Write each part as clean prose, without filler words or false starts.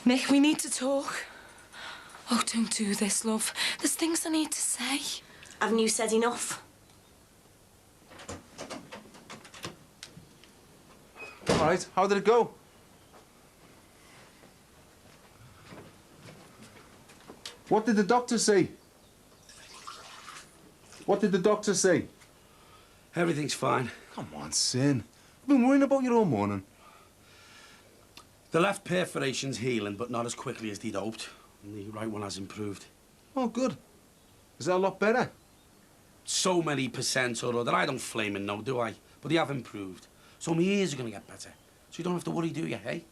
Mick, we need to talk. Oh, don't do this, love. There's things I need to say. Haven't you said enough? All right, how did it go? What did the doctor say? What did the doctor say? Everything's fine. Come on, Sin. I've been worrying about you all morning. The left perforation's healing, but not as quickly as they'd hoped. And the right one has improved. Oh, good. Is that a lot better? So many percent or other. I don't flaming know, do I? But they have improved. So my ears are going to get better. So you don't have to worry, do you, hey?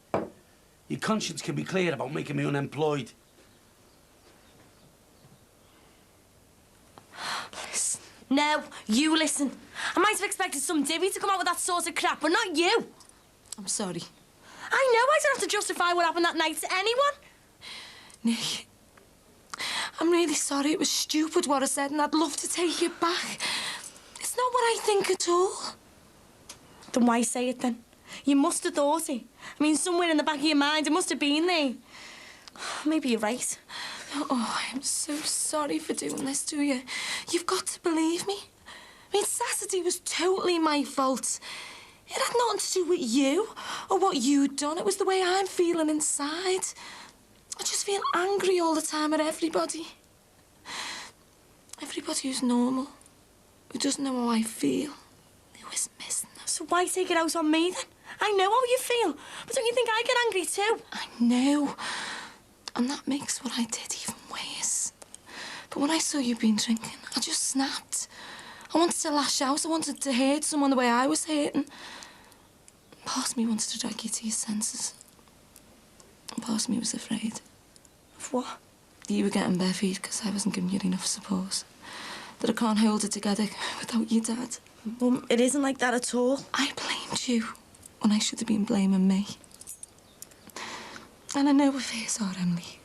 Your conscience can be clear about making me unemployed. Listen. No, you listen. I might have expected some divvy to come out with that sort of crap, but not you. I'm sorry. I know I don't have to justify what happened that night to anyone. Nick, I'm really sorry. It was stupid what I said, and I'd love to take it back. It's not what I think at all. Then why say it then? You must have thought it. I mean, somewhere in the back of your mind, it must have been there. Maybe you're right. Oh, I'm so sorry for doing this to you. You've got to believe me. I mean, Saturday was totally my fault. It had nothing to do with you or what you'd done. It was the way I'm feeling inside. I just feel angry all the time at everybody. Everybody who's normal, who doesn't know how I feel, who is missing us. So why take it out on me then? I know how you feel, but don't you think I get angry too? I know, and that makes what I did even worse. But when I saw you been drinking, I just snapped. I wanted to lash out. I wanted to hurt someone the way I was hurting. Part of me wanted to drag you to your senses. And part of me was afraid. Of what? That you were getting bare feet because I wasn't giving you enough support. That I can't hold it together without your dad. Mum, it isn't like that at all. I blamed you when I should have been blaming me. And I know it hurts hard, Emily,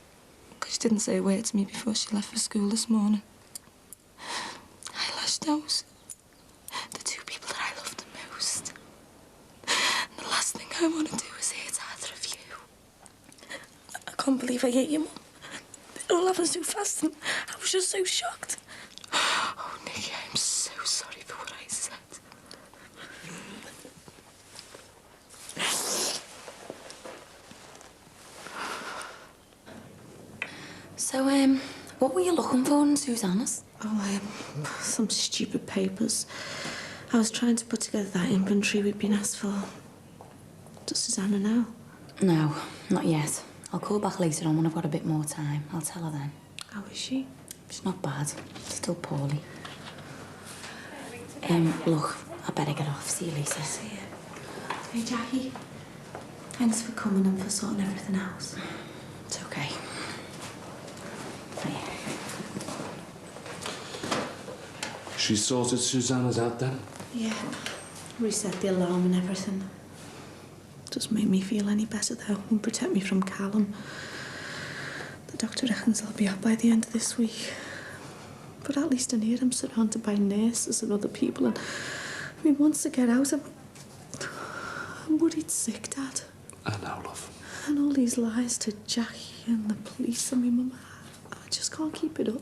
because she didn't say a word to me before she left for school this morning. I lashed out. The two people that I loved the most. And the last thing I want to do is hurt either of you. I can't believe I hit you, Mum. It all happened so fast and I was just so shocked. Oh, Nikki, I'm so sorry for what I said. So, what were you looking for in Susanna's? Oh, some stupid papers. I was trying to put together that inventory we'd been asked for. Does Susanna know? No, not yet. I'll call back later on when I've got a bit more time. I'll tell her then. How is she? She's not bad. Still poorly. Look, I better get off. See you later. See you. Hey, Jackie. Thanks for coming and for sorting everything out. It's okay. Hiya. She sorted Susanna's out then? Yeah. Reset the alarm and everything. Doesn't make me feel any better, though, and protect me from Callum. The doctor reckons I'll be out by the end of this week. But at least in here I'm surrounded by nurses and other people, and I mean, once I get out, I'm worried sick, Dad. I know, love. And all these lies to Jackie and the police. I mean, Mum, I just can't keep it up.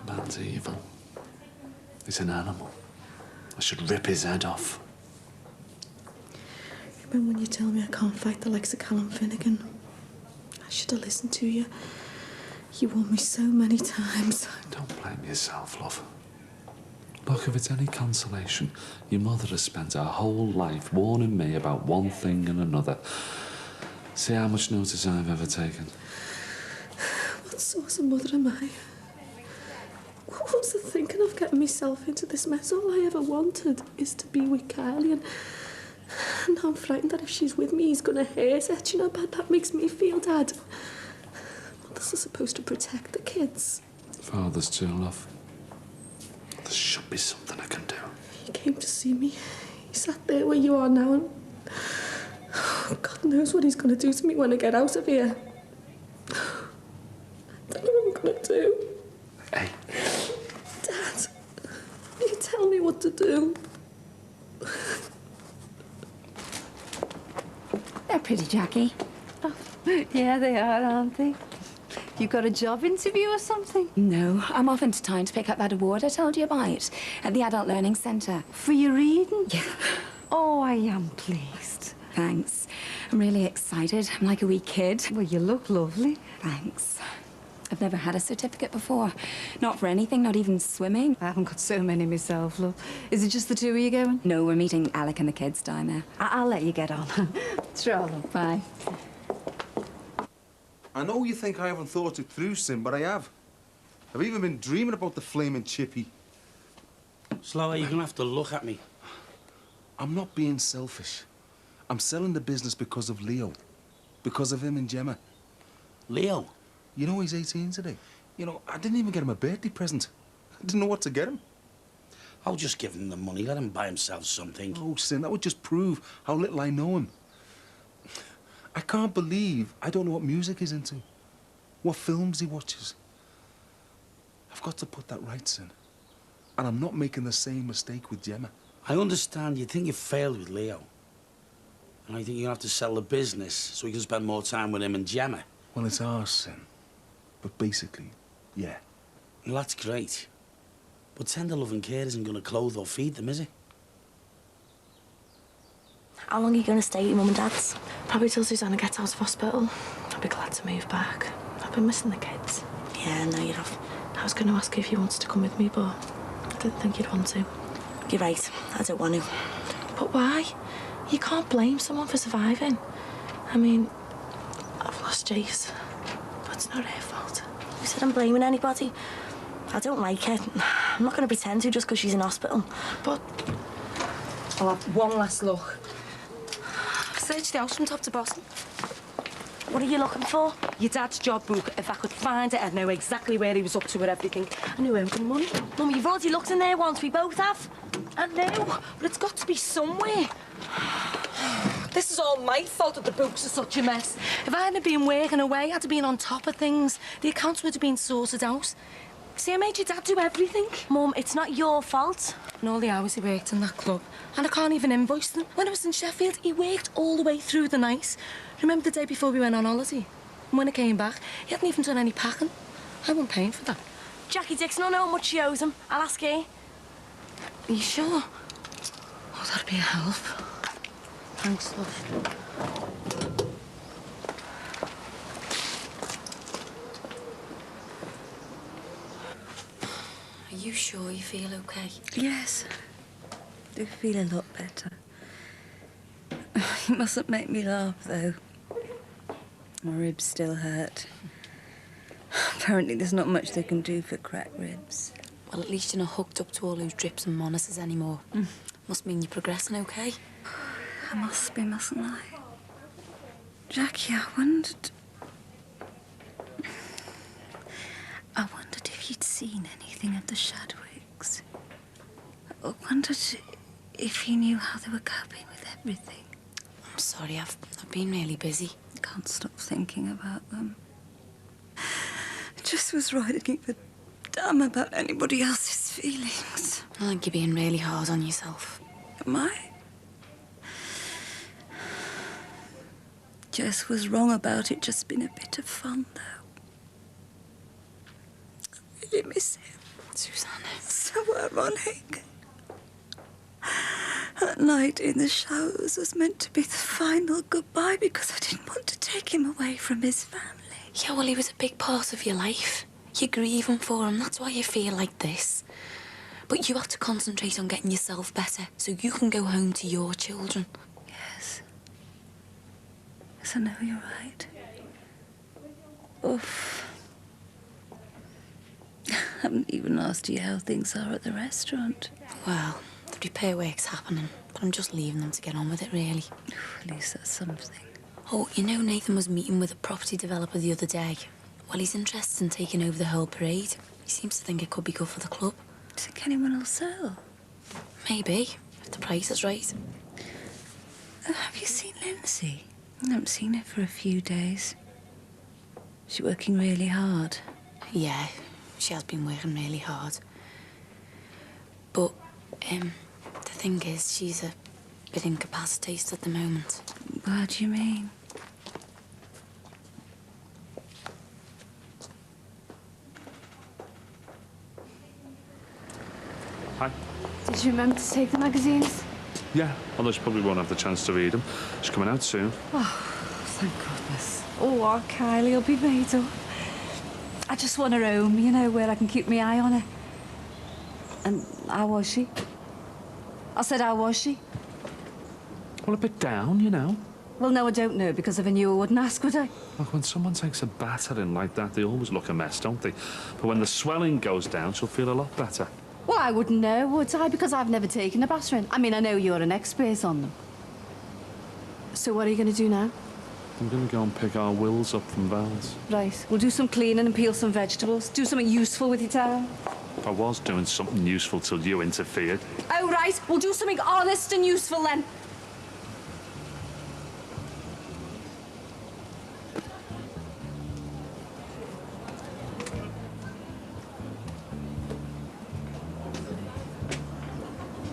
The man's evil. He's an animal. I should rip his head off. Remember when you tell me I can't fight the likes of Callum Finnegan? I should have listened to you. You warned me so many times. Don't blame yourself, love. Look, if it's any consolation, your mother has spent her whole life warning me about one thing and another. See how much notice I've ever taken. What sort of mother am I? What was I thinking of getting myself into this mess? All I ever wanted is to be with Kylie, and now I'm frightened that if she's with me, he's going to hate it. You know, but that makes me feel, Dad. Mothers are supposed to protect the kids. Fathers too, love. There should be something I can do. He came to see me. He sat there where you are now, and God knows what he's going to do to me when I get out of here. I don't know what I'm going to do. Hey. Dad, you tell me what to do. They're pretty, Jackie. Oh, yeah, they are, aren't they? You got a job interview or something? No, I'm off into town to pick up that award I told you about at the Adult Learning Centre. For your reading? Yeah. Oh, I am pleased. Thanks. I'm really excited. I'm like a wee kid. Well, you look lovely. Thanks. I've never had a certificate before. Not for anything, not even swimming. I haven't got so many myself, love. Is it just the two of you going? No, we're meeting Alec and the kids down there. I'll let you get on. Sure, love. Bye. I know you think I haven't thought it through, Sim, but I have. I've even been dreaming about the flaming chippy. Slower, you're going to have to look at me. I'm not being selfish. I'm selling the business because of Leo. Because of him and Gemma. Leo? You know he's 18 today. You know, I didn't even get him a birthday present. I didn't know what to get him. I'll just give him the money. Let him buy himself something. Oh, Sin, that would just prove how little I know him. I can't believe I don't know what music he's into. What films he watches. I've got to put that right, Sin. And I'm not making the same mistake with Gemma. I understand you think you failed with Leo. And I think you're going to have to sell the business so you can spend more time with him and Gemma. Well, it's ours, Sin. But basically, yeah. Well, that's great. But tender loving care isn't going to clothe or feed them, is it? How long are you going to stay at your mum and dad's? Probably till Susanna gets out of hospital. I'll be glad to move back. I've been missing the kids. Yeah, no, you have. I was going to ask you if you wanted to come with me, but I didn't think you'd want to. You're right. I don't want to. But why? You can't blame someone for surviving. I mean, I've lost Jace, but it's not her fault. Who said I'm blaming anybody? I don't like her. I'm not going to pretend to just because she's in hospital. But I'll have one last look. I've searched the house from top to bottom. what are you looking for? Your dad's job book. If I could find it, I'd know exactly where he was up to with everything. I knew him for money. Mum, you've already looked in there once. We both have. I know, but it's got to be somewhere. This is all my fault that the books are such a mess. If I hadn't been working away, I'd have been on top of things. The accounts would have been sorted out. See, I made your dad do everything. Mum, it's not your fault. And all the hours he worked in that club. And I can't even invoice them. When I was in Sheffield, he worked all the way through the night. Remember the day before we went on holiday? And when I came back, he hadn't even done any packing. I wasn't paying for that. Jackie Dixon, I know how much she owes him. I'll ask her. Are you sure? Oh, that'd be a help. Thanks, love. Are you sure you feel okay? Yes. I do feel a lot better. You mustn't make me laugh, though. My ribs still hurt. Apparently there's not much they can do for cracked ribs. Well, at least you're not hooked up to all those drips and monitors anymore. Must mean you're progressing okay. I must be, mustn't I? Jackie, I wondered if you'd seen anything of the Shadwicks. I wondered if you knew how they were coping with everything. I'm sorry, I've been really busy. Can't stop thinking about them. It just was right to give a damn about anybody else's feelings. I think you're being really hard on yourself. Am I? Jess was wrong about it just being a bit of fun, though. I really miss him. Susanna. So ironic. That night in the showers was meant to be the final goodbye because I didn't want to take him away from his family. Yeah, well, he was a big part of your life. You're grieving for him, that's why you feel like this. But you have to concentrate on getting yourself better so you can go home to your children. Yes. Yes, I know you're right. Oof. haven't even asked you how things are at the restaurant. Well, the repair work's happening, but I'm just leaving them to get on with it, really. At least that's something. Oh, you know Nathan was meeting with a property developer the other day. Well, he's interested in taking over the whole parade. He seems to think it could be good for the club. Do you think anyone will sell? Maybe, if the price is right. Have you seen Lindsay? I haven't seen her for a few days. She's working really hard. Yeah, she has been working really hard. But, the thing is, she's a bit incapacitated at the moment. What do you mean? Hi. Did you remember to take the magazines? Yeah, although she probably won't have the chance to read them. She's coming out soon. Oh, thank goodness. Oh, our Kylie will be made up. I just want her home, you know, where I can keep my eye on her. And how was she? I said, how was she? Well, a bit down, you know. Well, no, I don't know, because if I knew I wouldn't ask, would I? Look, when someone takes a battering like that, they always look a mess, don't they? But when the swelling goes down, she'll feel a lot better. Well, I wouldn't know, would I? Because I've never taken a battering. I mean, I know you're an expert on them. So what are you going to do now? I'm going to go and pick our wills up from Val's. Right, we'll do some cleaning and peel some vegetables. Do something useful with your time. I was doing something useful till you interfered. Oh, right, we'll do something honest and useful then.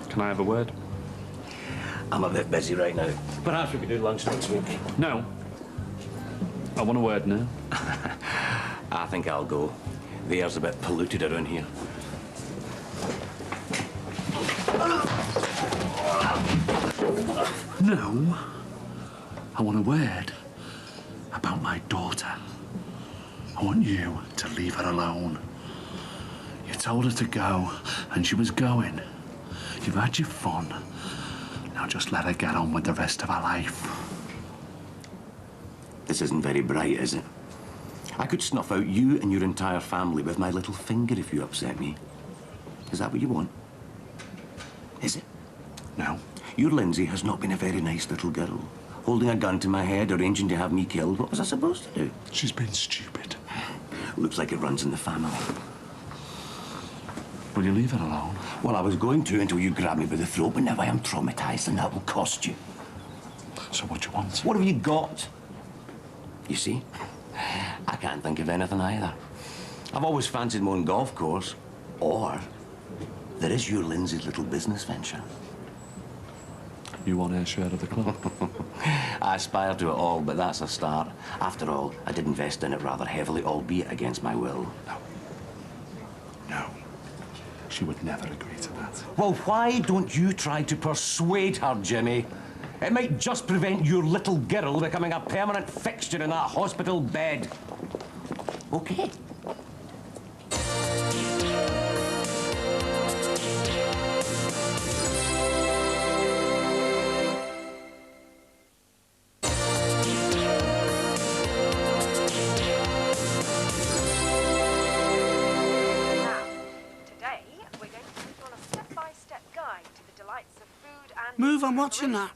Can I have a word? I'm a bit busy right now. Perhaps we could do lunch next week. No. I want a word now. I think I'll go. The air's a bit polluted around here. No. I want a word about my daughter. I want you to leave her alone. You told her to go, and she was going. You've had your fun. Now just let her get on with the rest of her life. This isn't very bright, is it? I could snuff out you and your entire family with my little finger if you upset me. Is that what you want? Is it? No. Your Lindsay has not been a very nice little girl. Holding a gun to my head, arranging to have me killed. What was I supposed to do? She's been stupid. Looks like it runs in the family. Will you leave her alone? Well, I was going to until you grabbed me by the throat, but now I am traumatized, and that will cost you. So what do you want? What have you got? You see, I can't think of anything either. I've always fancied my own golf course, or there is your Lindsay's little business venture. You want her share of the club? I aspire to it all, but that's a start. After all, I did invest in it rather heavily, albeit against my will. No. No. She would never agree to that. Well, why don't you try to persuade her, Jimmy? It might just prevent your little girl becoming a permanent fixture in that hospital bed. Okay. Move, I'm watching that.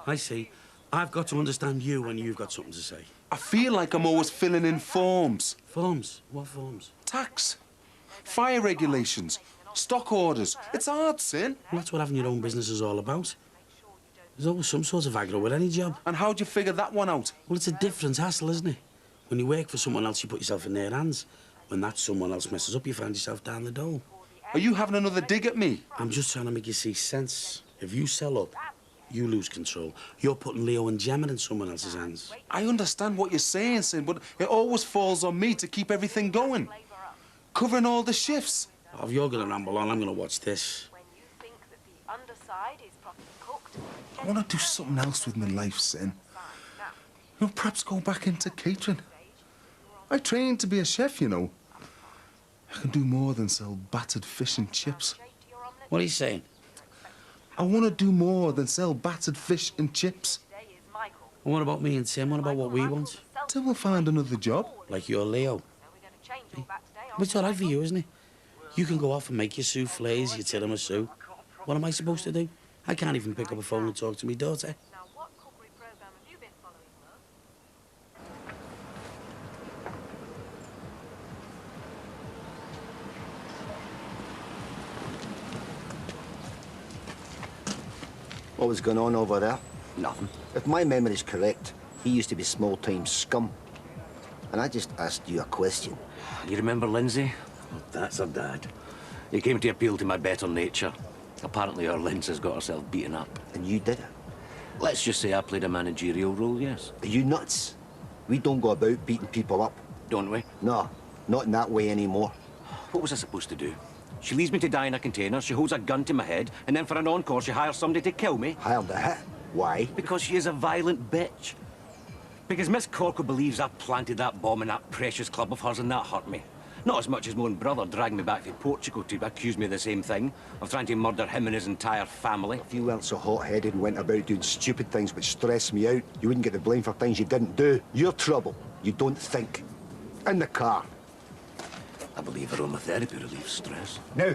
I see. I've got to understand you when you've got something to say. I feel like I'm always filling in forms. Forms? What forms? Tax, fire regulations, stock orders. It's hard, Sin. Well, that's what having your own business is all about. There's always some sort of aggro with any job. And how'd you figure that one out? Well, it's a different hassle, isn't it? When you work for someone else, you put yourself in their hands. When that someone else messes up, you find yourself down the dole. Are you having another dig at me? I'm just trying to make you see sense. If you sell up, you lose control. You're putting Leo and Gemma in someone else's hands. I understand what you're saying, Sin, but it always falls on me to keep everything going. Covering all the shifts. Oh, if you're going to ramble on, I'm going to watch this. I want to do something else with my life, Sin. You know, perhaps go back into catering. I trained to be a chef, you know. I can do more than sell battered fish and chips. What are you saying? I want to do more than sell battered fish and chips. And what about me and Tim? What about what we want? Tim will find another job. Like you're Leo. But it's all right for you, isn't it? You can go off and make your soufflés, your tiramisu. What am I supposed to do? I can't even pick up a phone and talk to my daughter. What was going on over there? Nothing. If my memory's correct, he used to be small-time scum. And I just asked you a question. You remember Lindsay? That's her dad. He came to appeal to my better nature. Apparently our Lindsay's got herself beaten up. And you did it? Let's just say I played a managerial role, yes. Are you nuts? We don't go about beating people up. Don't we? No, not in that way anymore. What was I supposed to do? She leaves me to die in a container, she holds a gun to my head, and then for an encore she hires somebody to kill me? Hired a hit? Why? Because she is a violent bitch. Because Miss Corco believes I planted that bomb in that precious club of hers, and that hurt me. Not as much as my own brother dragged me back to Portugal to accuse me of the same thing, of trying to murder him and his entire family. If you weren't so hot-headed and went about doing stupid things which stress me out, you wouldn't get the blame for things you didn't do. Your trouble. You don't think. In the car. I believe aromatherapy relieves stress. Now.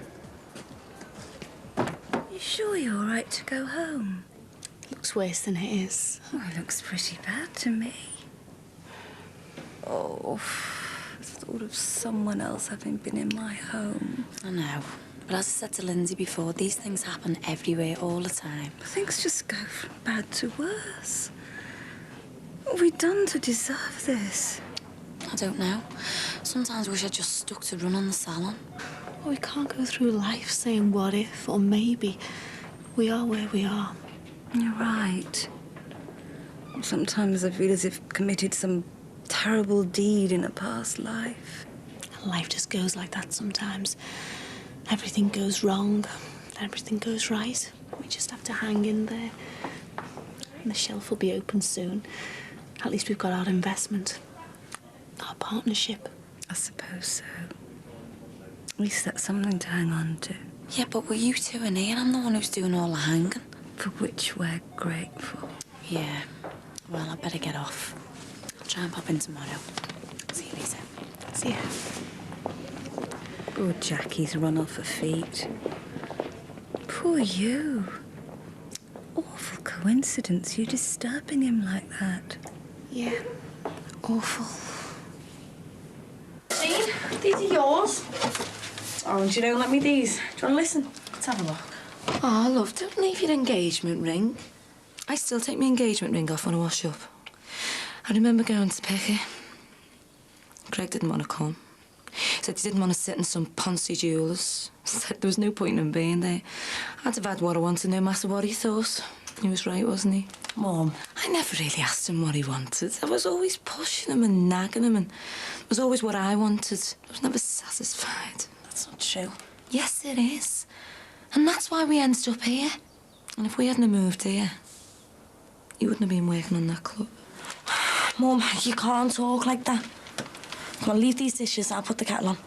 You sure you're all right to go home? Looks worse than it is. Oh, it looks pretty bad to me. Oh, the thought of someone else having been in my home. I know. But as I said to Lindsay before, these things happen everywhere all the time. Things just go from bad to worse. What have we done to deserve this? I don't know. Sometimes I wish I'd just stuck to run on the salon. Well, we can't go through life saying what if or maybe. We are where we are. You're right. Sometimes I feel as if I've committed some terrible deed in a past life. Life just goes like that sometimes. Everything goes wrong, everything goes right. We just have to hang in there. And the shelf will be open soon. At least we've got our investment. Our partnership. I suppose so. At least that's something to hang on to. Yeah, but we're you two in here, and I'm the one who's doing all the hanging. For which we're grateful. Yeah. Well, I better get off. I'll try and pop in tomorrow. See you later. See ya. Poor Jackie's run off her feet. Poor you. Awful coincidence, you disturbing him like that. Yeah. Awful. Jean, these are yours. Oh, and you don't let me these. Do you want to listen? Let's have a look. Oh, love, don't leave your engagement ring. I still take my engagement ring off when I wash up. I remember going to pick it. Greg didn't want to come. He said he didn't want to sit in some poncy jewellers. Said there was no point in him being there. I'd have had what I wanted, no matter what he thought. He was right, wasn't he? Mum. I never really asked him what he wanted. I was always pushing him and nagging him, and it was always what I wanted. I was never satisfied. That's not true. Yes, it is. And that's why we ended up here. And if we hadn't moved here, you wouldn't have been working on that club. Mum, you can't talk like that. Come on, leave these dishes. I'll put the kettle on.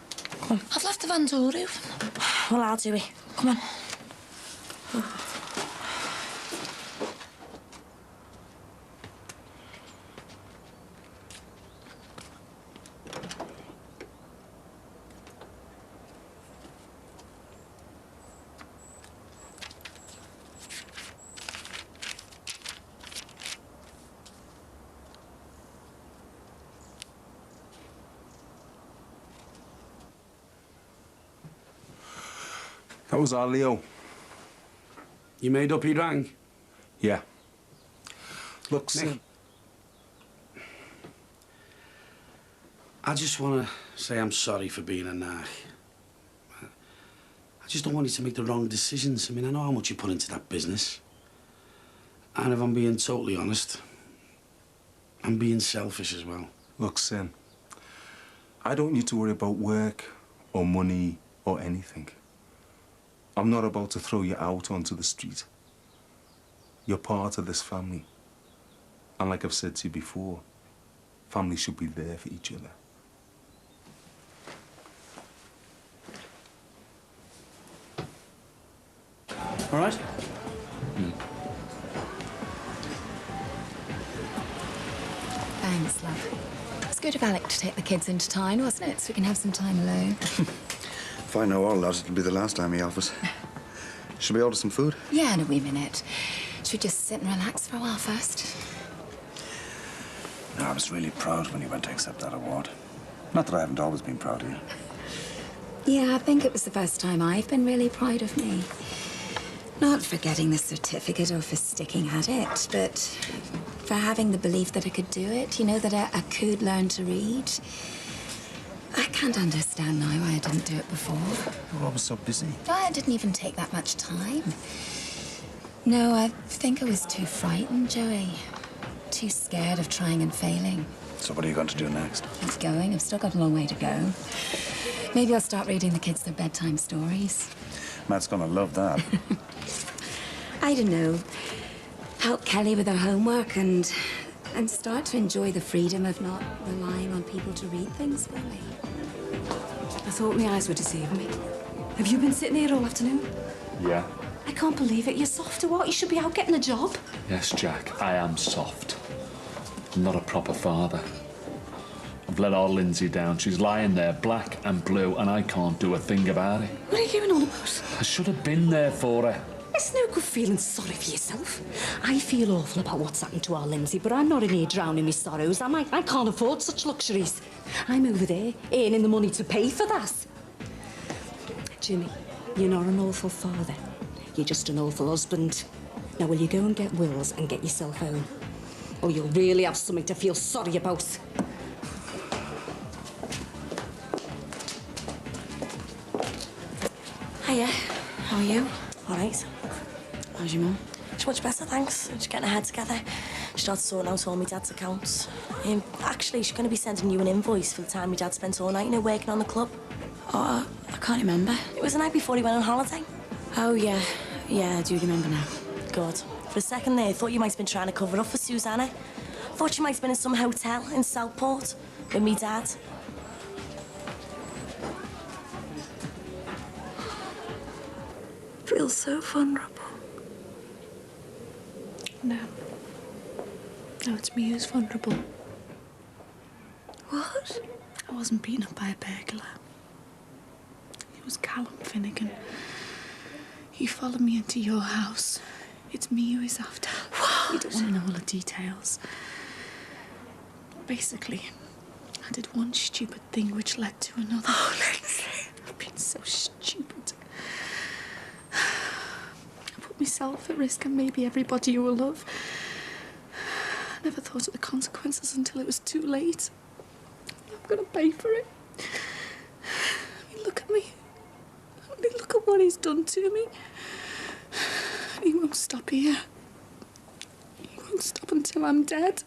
Come on. I've left the van door open. Well, I'll do it. Come on. That was our Leo. You made up he rang? Yeah. Look, Nick, I just want to say I'm sorry for being a narc. I just don't want you to make the wrong decisions. I mean, I know how much you put into that business. And if I'm being totally honest, I'm being selfish as well. Look, Sin, I don't need to worry about work or money or anything. I'm not about to throw you out onto the street. You're part of this family. And like I've said to you before, families should be there for each other. All right? Thanks, love. It's good of Alec to take the kids into town, wasn't it? So we can have some time alone. If I know our lads, it'll be the last time he offers. Should we order some food? Yeah, in a wee minute. Should we just sit and relax for a while first? No, I was really proud when you went to accept that award. Not that I haven't always been proud of you. Yeah, I think it was the first time I've been really proud of me. Not for getting the certificate or for sticking at it, but for having the belief that I could do it, you know, that I could learn to read. I can't understand now why I didn't do it before. You were always so busy. Why it didn't even take that much time. No, I think I was too frightened, Joey. Too scared of trying and failing. So what are you going to do next? Keep going. I've still got a long way to go. Maybe I'll start reading the kids their bedtime stories. Matt's gonna love that. I don't know. Help Kelly with her homework and start to enjoy the freedom of not relying on people to read things for me. I thought my eyes were deceiving me. Have you been sitting here all afternoon? Yeah. I can't believe it. You're soft or what? You should be out getting a job. Yes, Jack, I am soft. I'm not a proper father. I've let our Lindsay down. She's lying there, black and blue, and I can't do a thing about it. What are you going on about? I should have been there for her. It's no good feeling sorry for yourself. I feel awful about what's happened to our Lindsay, but I'm not in here drowning my sorrows, am I? I can't afford such luxuries. I'm over there earning the money to pay for that. Jimmy, you're not an awful father. You're just an awful husband. Now, will you go and get Wills and get yourself home? Or you'll really have something to feel sorry about. Hiya, how are you? All right. How's your mum? She's much better, thanks. She's getting her head together. She started sorting out all my dad's accounts. Actually, she's going to be sending you an invoice for the time my dad spent all night, you know, working on the club. Oh, I can't remember. It was the night before he went on holiday. Oh, yeah. Yeah, I do remember now. Good. For a second there, I thought you might have been trying to cover up for Susanna. Thought you might have been in some hotel in Southport with me dad. Feels so vulnerable. No. No, it's me who's vulnerable. What? I wasn't beaten up by a burglar. It was Callum Finnegan. He followed me into your house. It's me who he's after. What? You don't want to know all the details. Basically, I did one stupid thing which led to another. Oh, Lindsay. I've been so stupid. I put myself at risk and maybe everybody you will love. I never thought of the consequences until it was too late. I'm gonna pay for it. I mean, look at me. I mean, look at what he's done to me. And he won't stop here. He won't stop until I'm dead.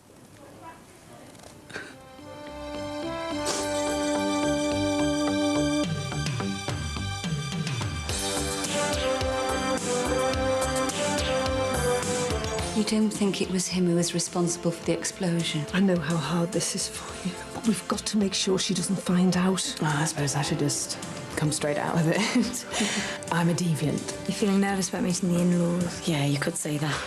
You don't think it was him who was responsible for the explosion? I know how hard this is for you, but we've got to make sure she doesn't find out. Oh, I suppose I should just come straight out with it. I'm a deviant. You're feeling nervous about meeting the in-laws? Yeah, you could say that.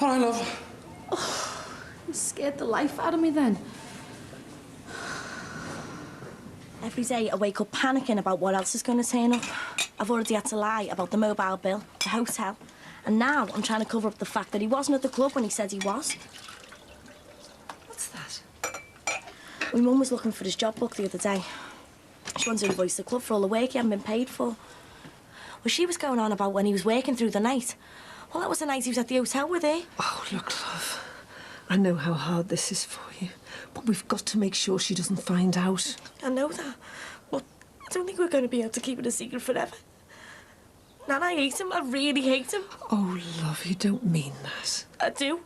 All right, love. Oh, you scared the life out of me then. Every day I wake up panicking about what else is going to turn up. I've already had to lie about the mobile bill, the hotel, And now I'm trying to cover up the fact that he wasn't at the club when he said he was. What's that? My mum was looking for his job book the other day. She wanted to invoice the club for all the work he hadn't been paid for. Well, she was going on about when he was working through the night. Well, that was the night he was at the hotel with her. Oh, look, love. I know how hard this is for you, but we've got to make sure she doesn't find out. I know that, but I don't think we're going to be able to keep it a secret forever. Nan, I hate him. I really hate him. Oh, love, you don't mean that. I do.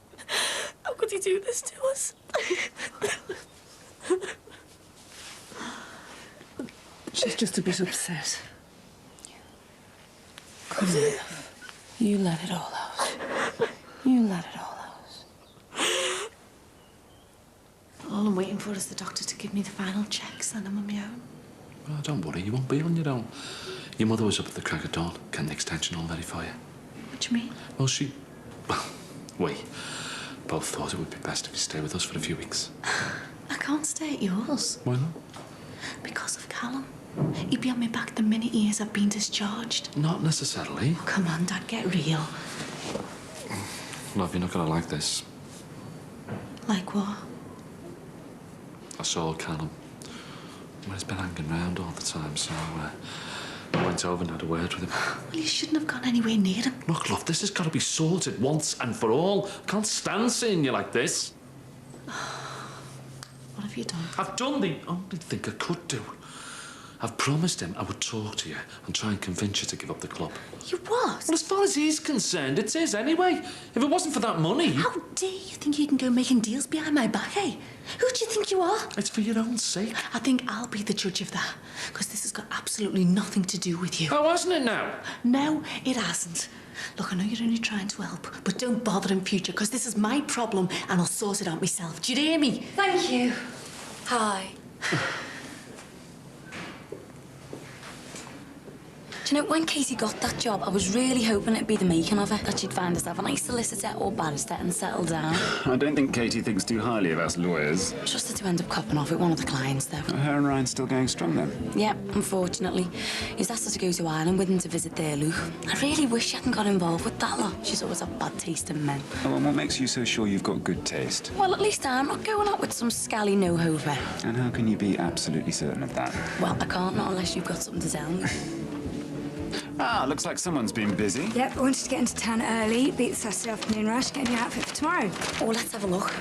How could he do this to us? She's just a bit upset. Come on, love. You let it all out. You let it all out. All I'm waiting for is the doctor to give me the final checks, and I'm on my own. Well, don't worry, you won't be on your own. Your mother was up at the crack of dawn, getting the extension all ready for you. What do you mean? Well, we both thought it would be best if you stay with us for a few weeks. I can't stay at yours. Why not? Because of Callum. He'd be on my back the minute he hears I've been discharged. Not necessarily. Oh, come on, Dad, get real. Love, you're not gonna like this. Like what? I saw Callum. Well, he's been hanging around all the time, so I went over and had a word with him. Well, you shouldn't have gone anywhere near him. Look, love, this has got to be sorted once and for all. I can't stand seeing you like this. What have you done? I've done the only thing I could do. I've promised him I would talk to you and try and convince you to give up the club. You what? Well, as far as he's concerned, it's his anyway. If it wasn't for that money... How dare you think you can go making deals behind my back, eh? Who do you think you are? It's for your own sake. I think I'll be the judge of that, because this has got absolutely nothing to do with you. Oh, hasn't it now? No, it hasn't. Look, I know you're only trying to help, but don't bother in future, because this is my problem, and I'll sort it out myself. Do you hear me? Thank you. Hi. Do you know, when Katie got that job, I was really hoping it'd be the making of her, that she'd find herself a nice solicitor or barrister and settle down. I don't think Katie thinks too highly of us lawyers. Just to end up copping off with one of the clients, though. Are her and Ryan still going strong, then? Yeah, unfortunately. He's asked her to go to Ireland with him to visit their Luke. I really wish she hadn't got involved with that lot. She's always had bad taste in men. Oh, and what makes you so sure you've got good taste? Well, at least I'm not going out with some scally no-hover. And how can you be absolutely certain of that? Well, I can't, not unless you've got something to tell me. Ah, looks like someone's been busy. Yep, I wanted to get into town early, beat the Saturday afternoon rush, get a new outfit for tomorrow. Oh, let's have a look.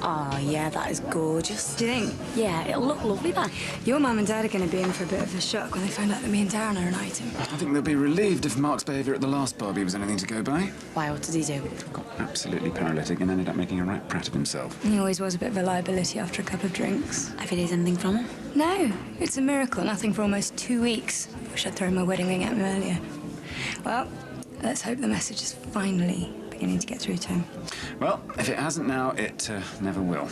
Oh, yeah, that is gorgeous. Do you think? Yeah, it'll look lovely, that. Your mum and dad are going to be in for a bit of a shock when they find out that me and Darren are an item. I think they'll be relieved if Mark's behaviour at the last Barbie was anything to go by. Why, what did he do? Got absolutely paralytic and ended up making a right prat of himself. He always was a bit of a liability after a couple of drinks. Have you heard anything from him? No, it's a miracle. Nothing for almost 2 weeks. Wish I'd thrown my wedding ring at him earlier. Well, let's hope the message is finally beginning to get through to him. Well, if it hasn't now, it never will.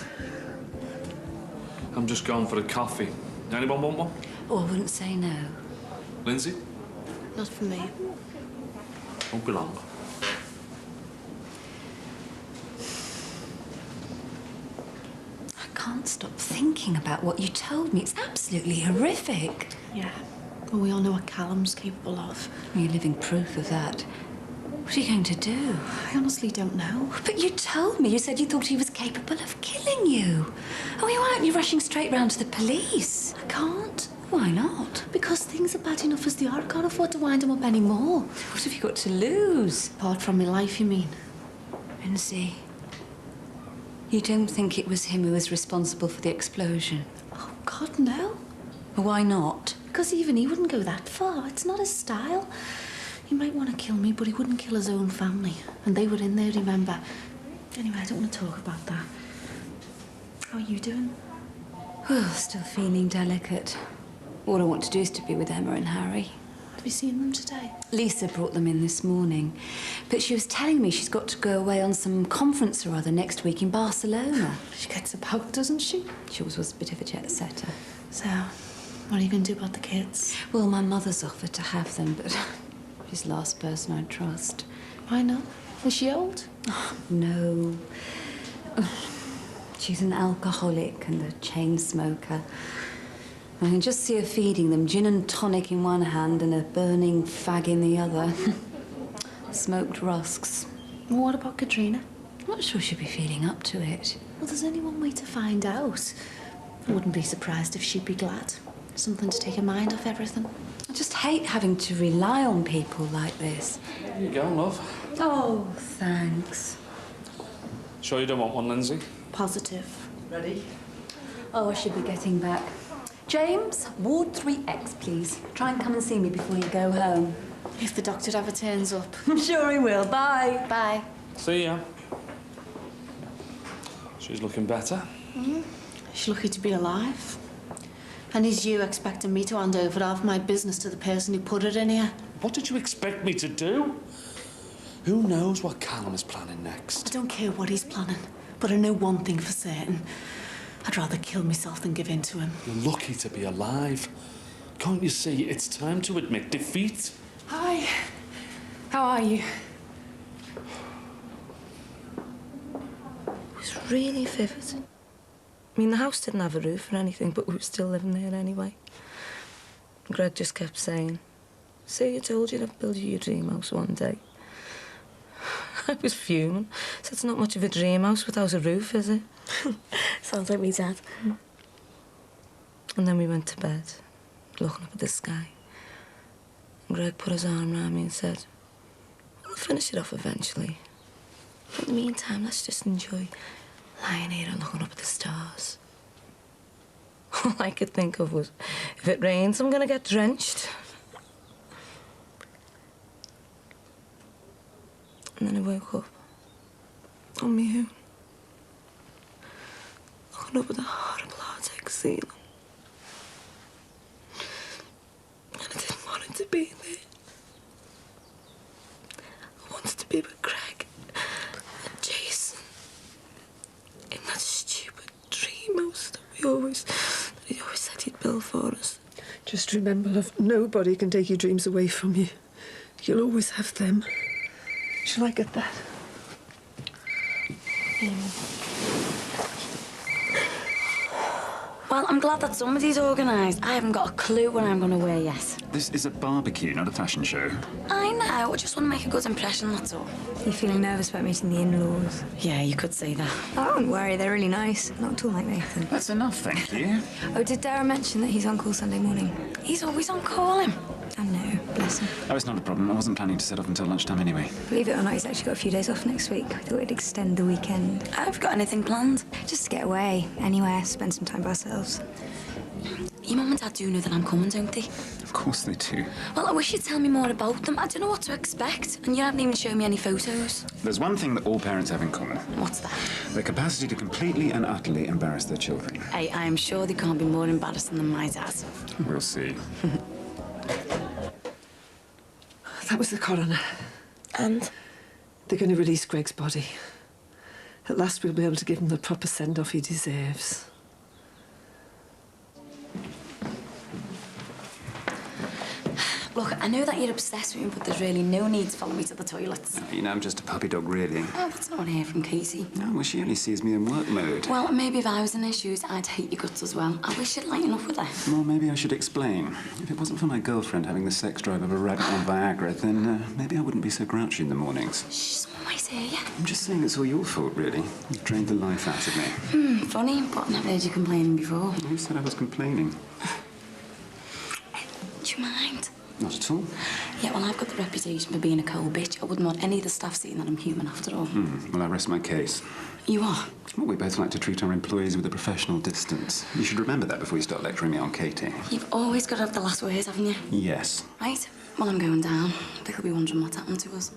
I'm just going for a coffee. Anyone want one? Oh, I wouldn't say no. Lindsay? Not for me. Won't be long. I can't stop thinking about what you told me. It's absolutely horrific. Yeah, but we all know what Callum's capable of. You're living proof of that. What are you going to do? I honestly don't know. But you told me. You said you thought he was capable of killing you. Oh, why aren't you rushing straight round to the police? I can't. Why not? Because things are bad enough as they are. I can't afford to wind him up anymore. What have you got to lose? Apart from my life, you mean? Lindsay, you don't think it was him who was responsible for the explosion? Oh, God, no. Why not? Because even he wouldn't go that far. It's not his style. He might want to kill me, but he wouldn't kill his own family. And they were in there, remember? Anyway, I don't want to talk about that. How are you doing? Oh, still feeling delicate. All I want to do is to be with Emma and Harry. Have you seen them today? Lisa brought them in this morning. But she was telling me she's got to go away on some conference or other next week in Barcelona. She gets about, doesn't she? She always was a bit of a jet setter. So, what are you going to do about the kids? Well, my mother's offered to have them, but she's the last person I'd trust. Why not? Is she old? Oh, no. She's an alcoholic and a chain smoker. I can just see her feeding them gin and tonic in one hand and a burning fag in the other. Smoked rusks. Well, what about Katrina? I'm not sure she'd be feeling up to it. Well, there's only one way to find out. I wouldn't be surprised if she'd be glad. Something to take her mind off everything. I just hate having to rely on people like this. There you go, love. Oh, thanks. Sure you don't want one, Lindsay? Positive. Ready? Oh, I should be getting back. James, Ward 3X, please. Try and come and see me before you go home. If the doctor ever turns up. I'm sure he will. Bye. Bye. See ya. She's looking better. She's lucky to be alive. And is you expecting me to hand over half my business to the person who put it in here? What did you expect me to do? Who knows what Callum is planning I next? don't care what he's planning, but I know one thing for certain. I'd rather kill myself than give in to him. You're lucky to be alive. Can't you see it's time to admit defeat? Hi. How are you? It was really vivid. I mean, the house didn't have a roof or anything, but we were still living there anyway. And Greg just kept saying, "See, I told you I'd build you your dream house one day." I was fuming. So it's not much of a dream house without a roof, is it? Sounds like me, Dad. And then we went to bed, looking up at the sky. And Greg put his arm around me and said, "We'll finish it off eventually. But in the meantime, let's just enjoy lying here and looking up at the stars." All I could think of was, if it rains, I'm gonna get drenched. And then I woke up on my own, looking up at the horrible Arctic ceiling. And I didn't want it to be there. I wanted to be with Greg and Jason in that stupid dream house that he always said he'd build for us. Just remember, love, nobody can take your dreams away from you. You'll always have them. Shall I get that? Well, I'm glad that somebody's organised. I haven't got a clue what I'm going to wear yet. This is a barbecue, not a fashion show. I know, I just want to make a good impression, that's all. You feeling nervous about meeting the in-laws? Yeah, you could say that. Oh, don't worry, they're really nice. Not at all like Nathan. That's enough, thank you. Oh, did Dara mention that he's on call Sunday morning? He's always on call, him. I know, bless him. Oh, it's not a problem. I wasn't planning to set off until lunchtime anyway. Believe it or not, he's actually got a few days off next week. We thought we'd extend the weekend. I've got anything planned. Just to get away, anywhere, spend some time by ourselves. Your mum and dad do know that I'm coming, don't they? Of course they do. Well, I wish you'd tell me more about them. I don't know what to expect, and you haven't even shown me any photos. There's one thing that all parents have in common. What's that? The capacity to completely and utterly embarrass their children. Hey, I'm sure they can't be more embarrassing than my dad. We'll see. That was the coroner. And? They're going to release Greg's body. At last we'll be able to give him the proper send-off he deserves. Look, I know that you're obsessed with me, but there's really no need to follow me to the toilets. You know, I'm just a puppy dog, really. Oh, that's not what I hear from Katie. No, well, she only sees me in work mode. Well, maybe if I was in her shoes, I'd hate your guts as well. I wish you'd lighten up with her. Well, maybe I should explain. If it wasn't for my girlfriend having the sex drive of a rabbit on Viagra, then maybe I wouldn't be so grouchy in the mornings. Shh, someone might hear you. I'm just saying it's all your fault, really. You drained the life out of me. Funny, but I've never heard you complaining before. Who said I was complaining? Do you mind? Not at all. Yeah, well, I've got the reputation for being a cold bitch. I wouldn't want any of the staff seeing that I'm human after all. Well, I rest my case. You are? Well, we both like to treat our employees with a professional distance. You should remember that before you start lecturing me on Katie. You've always got to have the last word, haven't you? Yes. Right, well, I'm going down. They'll be wondering what happened to us.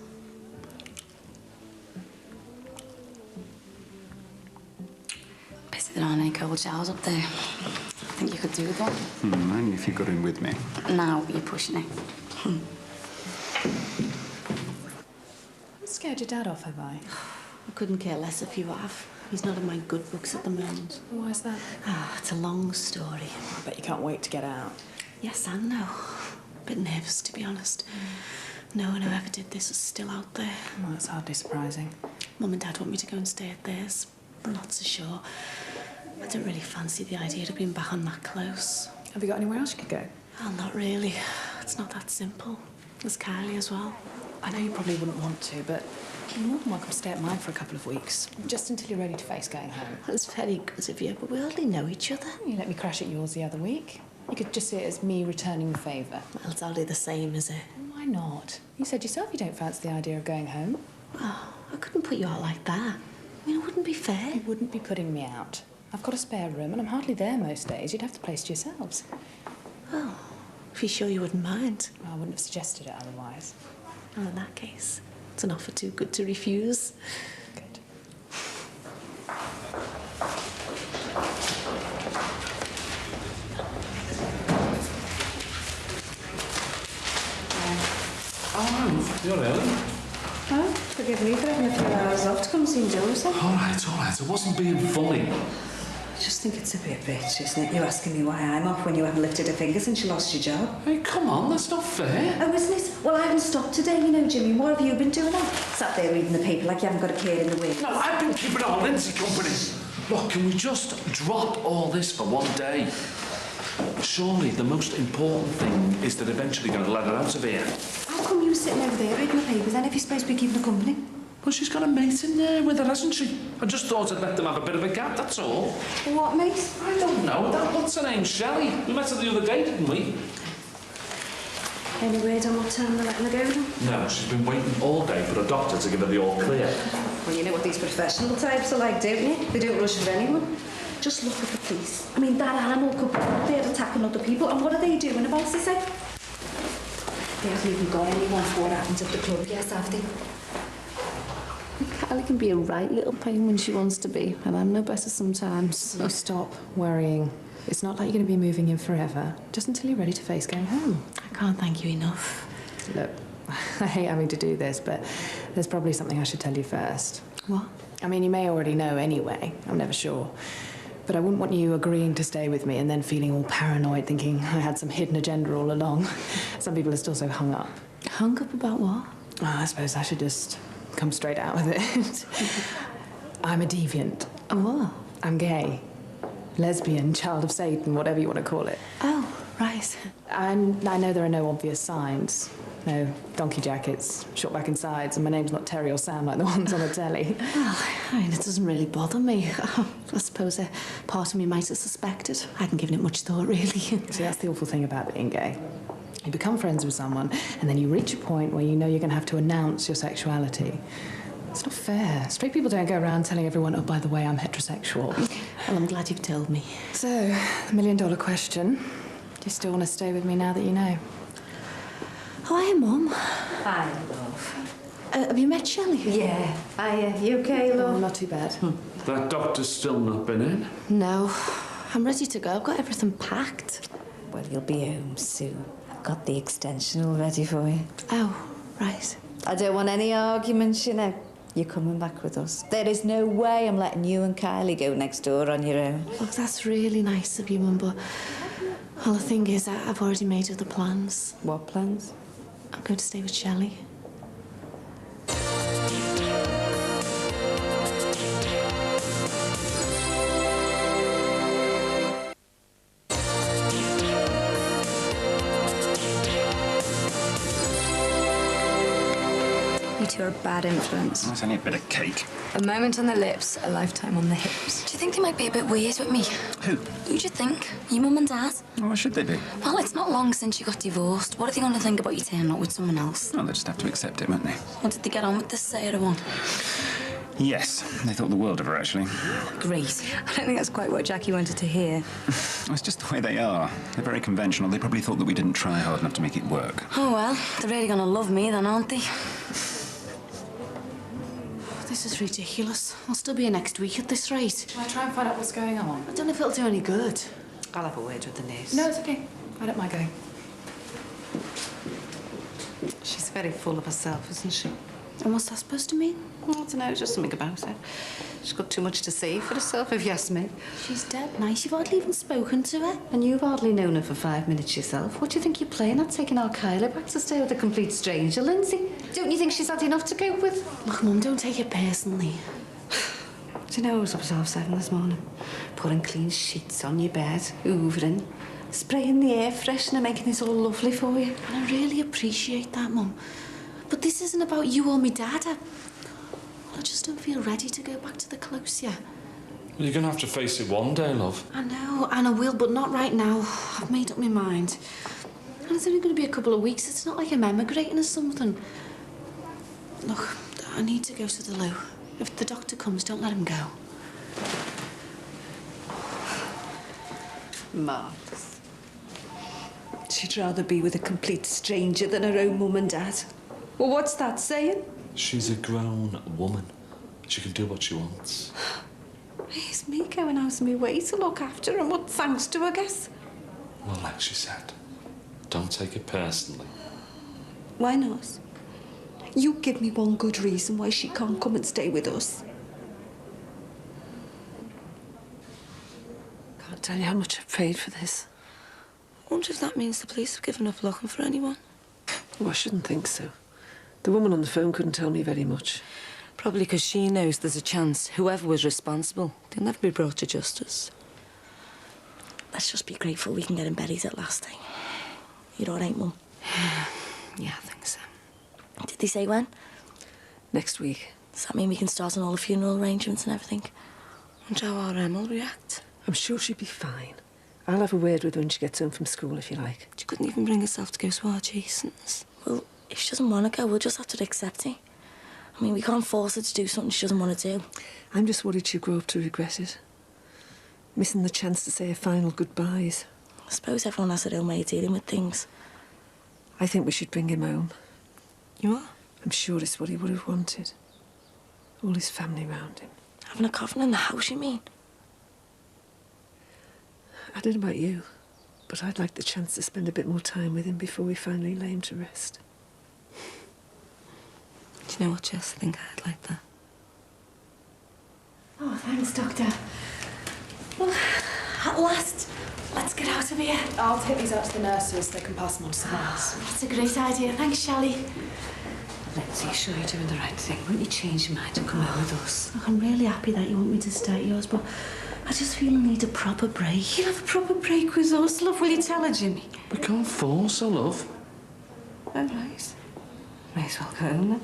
Pity there aren't any cold showers up there. I think you could do with one. Only if you got in with me. Now you're pushing it. I've scared your dad off, have I? I couldn't care less if you have. He's not in my good books at the moment. Why is that? It's a long story. I bet you can't wait to get out. Yes and no. A bit nervous, to be honest. No one who ever did this is still out there. Well, that's hardly surprising. Mum and Dad want me to go and stay at theirs. I'm not so sure. I don't really fancy the idea of being back on that close. Have you got anywhere else you could go? Oh, not really. It's not that simple. There's Kylie as well. I know you probably wouldn't want to, but you're more than welcome to stay at mine for a couple of weeks, just until you're ready to face going home. That's very good of you, but we hardly know each other. You let me crash at yours the other week. You could just see it as me returning the favour. Well, it's hardly the same, is it? Why not? You said yourself you don't fancy the idea of going home. Oh, I couldn't put you out like that. I mean, it wouldn't be fair. You wouldn't be putting me out. I've got a spare room and I'm hardly there most days. You'd have the place to yourselves. Oh, if you're sure you wouldn't mind. Well, I wouldn't have suggested it otherwise. Well, in that case, it's an offer too good to refuse. Good. Oh, you're early. Oh, forgive me for having a few hours off to come see Joseph. All right. I wasn't being funny. I just think it's a bit bitch, isn't it? You asking me why I'm off when you haven't lifted a finger since you lost your job. Hey, come on, that's not fair. Oh, isn't it? Well, I haven't stopped today, you know, Jimmy. What have you been doing? Sat there reading the paper like you haven't got a care in the wind. No, I've been keeping our Lindsay company. Look, can we just drop all this for one day? Surely the most important thing is that eventually going to let her out of here. How come you sitting over there reading the paper then if you're supposed to be keeping her company? Well, she's got a mate in there with her, hasn't she? I just thought I'd let them have a bit of a gap, that's all. What, mate? I don't know. What's her name? Shelley? We met her the other day, didn't we? Any word on what time they're letting her go then? No, she's been waiting all day for a doctor to give her the all clear. Well, you know what these professional types are like, don't you? They don't rush for anyone. Just look at the police. I mean, that animal could be out there attacking other people, and what are they doing about it, say? They haven't even got anyone for what happens at the club, yes, have they? Kylie can be a right little pain when she wants to be, and I'm no better sometimes. You stop worrying. It's not like you're going to be moving in forever, just until you're ready to face going home. I can't thank you enough. Look, I hate having to do this, but there's probably something I should tell you first. What? I mean, you may already know anyway. I'm never sure. But I wouldn't want you agreeing to stay with me and then feeling all paranoid, thinking I had some hidden agenda all along. Some people are still so hung up. Hung up about what? Well, I suppose I should just come straight out with it. I'm a deviant. A what? I'm gay. Lesbian, child of Satan, whatever you want to call it. Oh, right. I know there are no obvious signs. No donkey jackets, short back and sides, and my name's not Terry or Sam like the ones on the telly. Well, I mean, it doesn't really bother me. I suppose a part of me might have suspected. I hadn't given it much thought, really. See, that's the awful thing about being gay. You become friends with someone, and then you reach a point where you know you're going to have to announce your sexuality. It's not fair. Straight people don't go around telling everyone, oh, by the way, I'm heterosexual. Well, I'm glad you've told me. So, the million-dollar question. Do you still want to stay with me now that you know? Oh, hi, Mum. Hi, love. Have you met Shelley? Yeah. Hiya. You okay, love? Oh, not too bad. That doctor's still not been in. No. I'm ready to go. I've got everything packed. Well, you'll be home soon. I've got the extension all ready for you. Oh, right. I don't want any arguments, you know. You're coming back with us. There is no way I'm letting you and Kylie go next door on your own. Look, that's really nice of you, Mum, but... Well, the thing is, I've already made other plans. What plans? I'm going to stay with Shelley. You two are a bad influence. That's only a bit of cake. A moment on the lips, a lifetime on the hips. Do you think they might be a bit weird with me? Who? Who do you think? Your mum and dad? Oh, why should they be? Well, it's not long since you got divorced. What are they going to think about you turning up with someone else? Well, they'll just have to accept it, won't they? What did they get on with this Sarah one? Yes, they thought the world of her, actually. Great. I don't think that's quite what Jackie wanted to hear. Well, it's just the way they are. They're very conventional. They probably thought that we didn't try hard enough to make it work. Oh, well, they're really going to love me then, aren't they? This is ridiculous. I'll still be here next week at this rate. Shall I try and find out what's going on? I don't know if it'll do any good. I'll have a word with the nurse. No, it's okay. I don't mind going. She's very full of herself, isn't she? And what's that supposed to mean? I don't know, just something about her. She's got too much to say for herself, if you ask me. She's dead nice. You've hardly even spoken to her. And you've hardly known her for 5 minutes yourself. What do you think you're playing at, taking our Kylie back to stay with a complete stranger, Lindsay? Don't you think she's had enough to cope with? Look, Mum, don't take it personally. Do you know, I was up at 7:30 this morning, putting clean sheets on your bed, hoovering, spraying the air freshener, making this all lovely for you. And I really appreciate that, Mum. But this isn't about you or me Dad. I just don't feel ready to go back to the close yet. Well, you're going to have to face it one day, love. I know, and I will, but not right now. I've made up my mind. And it's only going to be a couple of weeks. It's not like I'm emigrating or something. Look, I need to go to the loo. If the doctor comes, don't let him go. Marvellous. She'd rather be with a complete stranger than her own mum and dad. Well, what's that saying? She's a grown woman. She can do what she wants. It's me going out of my way to look after her, and what thanks to, I guess. Well, like she said, don't take it personally. Why not? You give me one good reason why she can't come and stay with us. Can't tell you how much I've prayed for this. I wonder if that means the police have given up looking for anyone. Oh, I shouldn't think so. The woman on the phone couldn't tell me very much. Probably because she knows there's a chance whoever was responsible, they'll never be brought to justice. Let's just be grateful we can get him buried at last, eh? You're all right, Mum? Yeah, I think so. Did they say when? Next week. Does that mean we can start on all the funeral arrangements and everything? Wonder how our Em will react. I'm sure she'll be fine. I'll have a word with her when she gets home from school, if you like. She couldn't even bring herself to go to our Jason's. Well, if she doesn't want to go, we'll just have to accept it. I mean, we can't force her to do something she doesn't want to do. I'm just worried she'll grow up to regret it. Missing the chance to say her final goodbyes. I suppose everyone has their own way of dealing with things. I think we should bring him home. You are? I'm sure it's what he would have wanted. All his family round him. Having a coffin in the house, you mean? I don't know about you, but I'd like the chance to spend a bit more time with him before we finally lay him to rest. Do you know what, Jess? I think I'd like that. Oh, thanks, Doctor. Well, at last, let's get out of here. I'll take these out to the nurses. They can pass them on to someone else. That's a great idea. Thanks, Shelley. Lindsay, you sure you're doing the right thing? Wouldn't you change your mind and come out with us? Look, I'm really happy that you want me to stay at yours, but I just feel I need a proper break. You'll have a proper break with us, love. Will you tell her, Jimmy? We can't force her, love. All right. May as well go home then.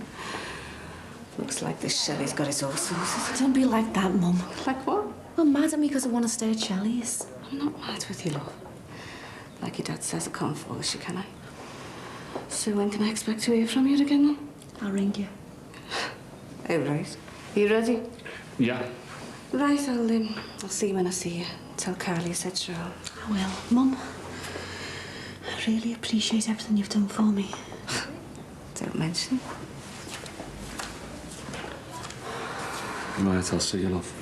Looks like this Shelley's got it all sorted. Don't be like that, Mum. Like what? Well, mad at me because I want to stay at Shelley's. I'm not mad with you, love. Like your dad says, I can't force you, can I? So when can I expect to hear from you again, then? I'll ring you. Oh, right. You ready? Yeah. Right, I'll see you when I see you. Tell Carly I said sure. I will. Mum, I really appreciate everything you've done for me. Don't mention it. Right, I'll see you, love.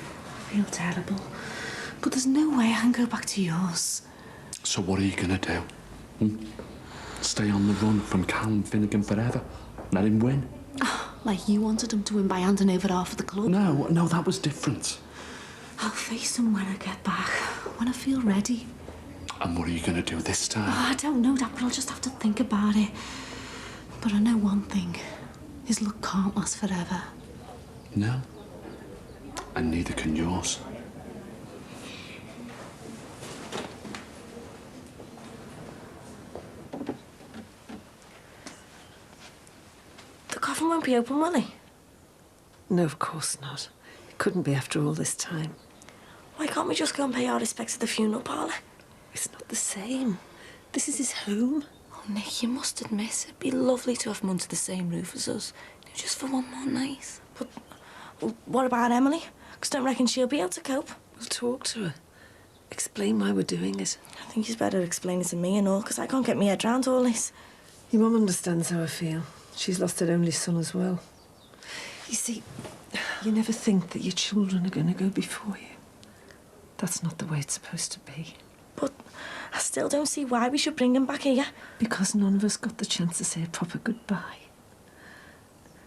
I feel terrible. But there's no way I can go back to yours. So what are you going to do? Stay on the run from Callum Finnegan forever? Let him win? Oh, like you wanted him to win by handing over half of the club? No, that was different. I'll face him when I get back, when I feel ready. And what are you going to do this time? Oh, I don't know that, but I'll just have to think about it. But I know one thing. His luck can't last forever. No. And neither can yours. The coffin won't be open, will he? No, of course not. It couldn't be after all this time. Why can't we just go and pay our respects at the funeral parlour? It's not the same. This is his home. Oh, Nick, you must admit it'd be lovely to have him under the same roof as us. Just for one more night. But what about Emily? Because I don't reckon she'll be able to cope. We'll talk to her. Explain why we're doing it. I think he's better explain it to me and all, because I can't get my head round all this. Your mum understands how I feel. She's lost her only son as well. You see, you never think that your children are going to go before you. That's not the way it's supposed to be. But I still don't see why we should bring him back here. Because none of us got the chance to say a proper goodbye.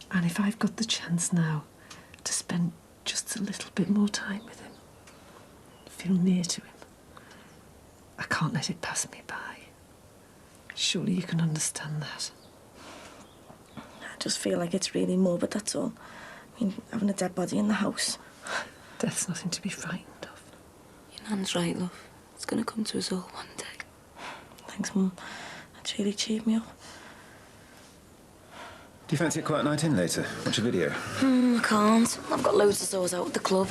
And if I've got the chance now to spend just a little bit more time with him, feel near to him, I can't let it pass me by. Surely you can understand that. I just feel like it's really morbid, that's all. I mean, having a dead body in the house. Death's nothing to be frightened of. Your nan's right, love. It's going to come to us all one day. Thanks, Mum. That's really cheered me up. Do you fancy a quiet night in later? Watch a video? I can't. I've got loads of stores out at the club.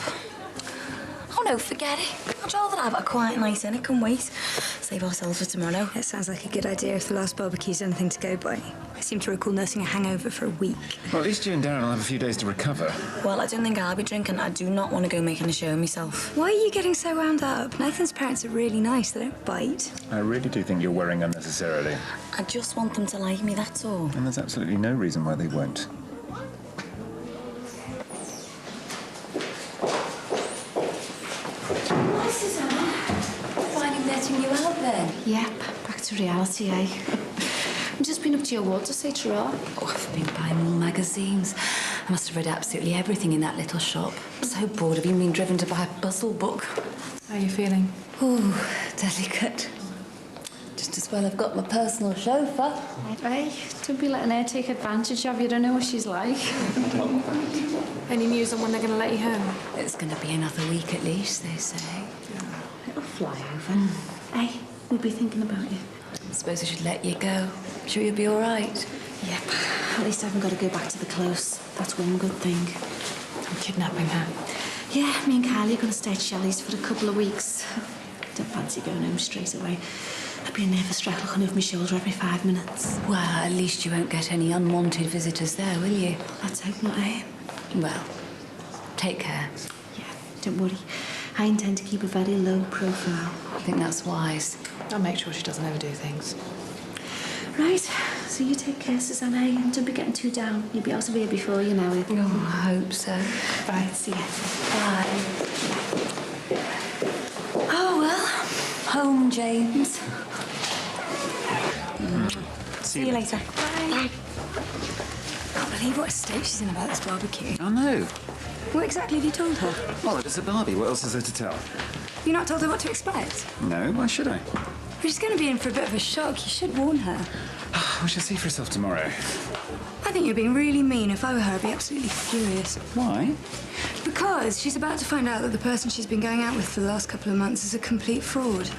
Oh no, forget it. I'd rather have a quiet night in. It can wait. Save ourselves for tomorrow. It sounds like a good idea if the last barbecue's anything to go by. I seem to recall nursing a hangover for a week. Well, at least you and Darren will have a few days to recover. Well, I don't think I'll be drinking. I do not want to go making a show of myself. Why are you getting so wound up? Nathan's parents are really nice. They don't bite. I really do think you're worrying unnecessarily. I just want them to like me, that's all. And there's absolutely no reason why they won't. Hi, Susanna. Finally letting you out then? Yep, back to reality, eh? I've just been up to your ward to say Terrell. Oh, I've been buying more magazines. I must have read absolutely everything in that little shop. I'm so bored of even being driven to buy a puzzle book. How are you feeling? Ooh, delicate. Just as well I've got my personal chauffeur. Hey, don't be letting her take advantage of you. You don't know what she's like. Any news on when they're going to let you home? It's going to be another week at least, they say. It'll fly over. Hey, we'll be thinking about you. I suppose I should let you go. Sure you'll be all right? Yep. At least I haven't got to go back to the close. That's one good thing. I'm kidnapping her. Yeah, me and Kylie are going to stay at Shelley's for a couple of weeks. Don't fancy going home straight away. I'd be a nervous wreck looking over my shoulder every 5 minutes. Well, at least you won't get any unwanted visitors there, will you? Let's hope not, eh? Well, take care. Yeah, don't worry. I intend to keep a very low profile. I think that's wise. I'll make sure she doesn't overdo things. Right, so you take care, Susanna, and don't be getting too down. You'll be out of here before you know it. Oh, I hope so. Right, see ya. Bye. Oh, well, home, James. See you later. Bye. Can't believe what a state she's in about this barbecue. I know. What exactly have you told her? Well, it was a Barbie. What else is there to tell? You not told her what to expect? No, why should I? Well, she's going to be in for a bit of a shock. You should warn her. We shall see for herself tomorrow. I think you're being really mean. If I were her, I'd be absolutely furious. Why? Because she's about to find out that the person she's been going out with for the last couple of months is a complete fraud.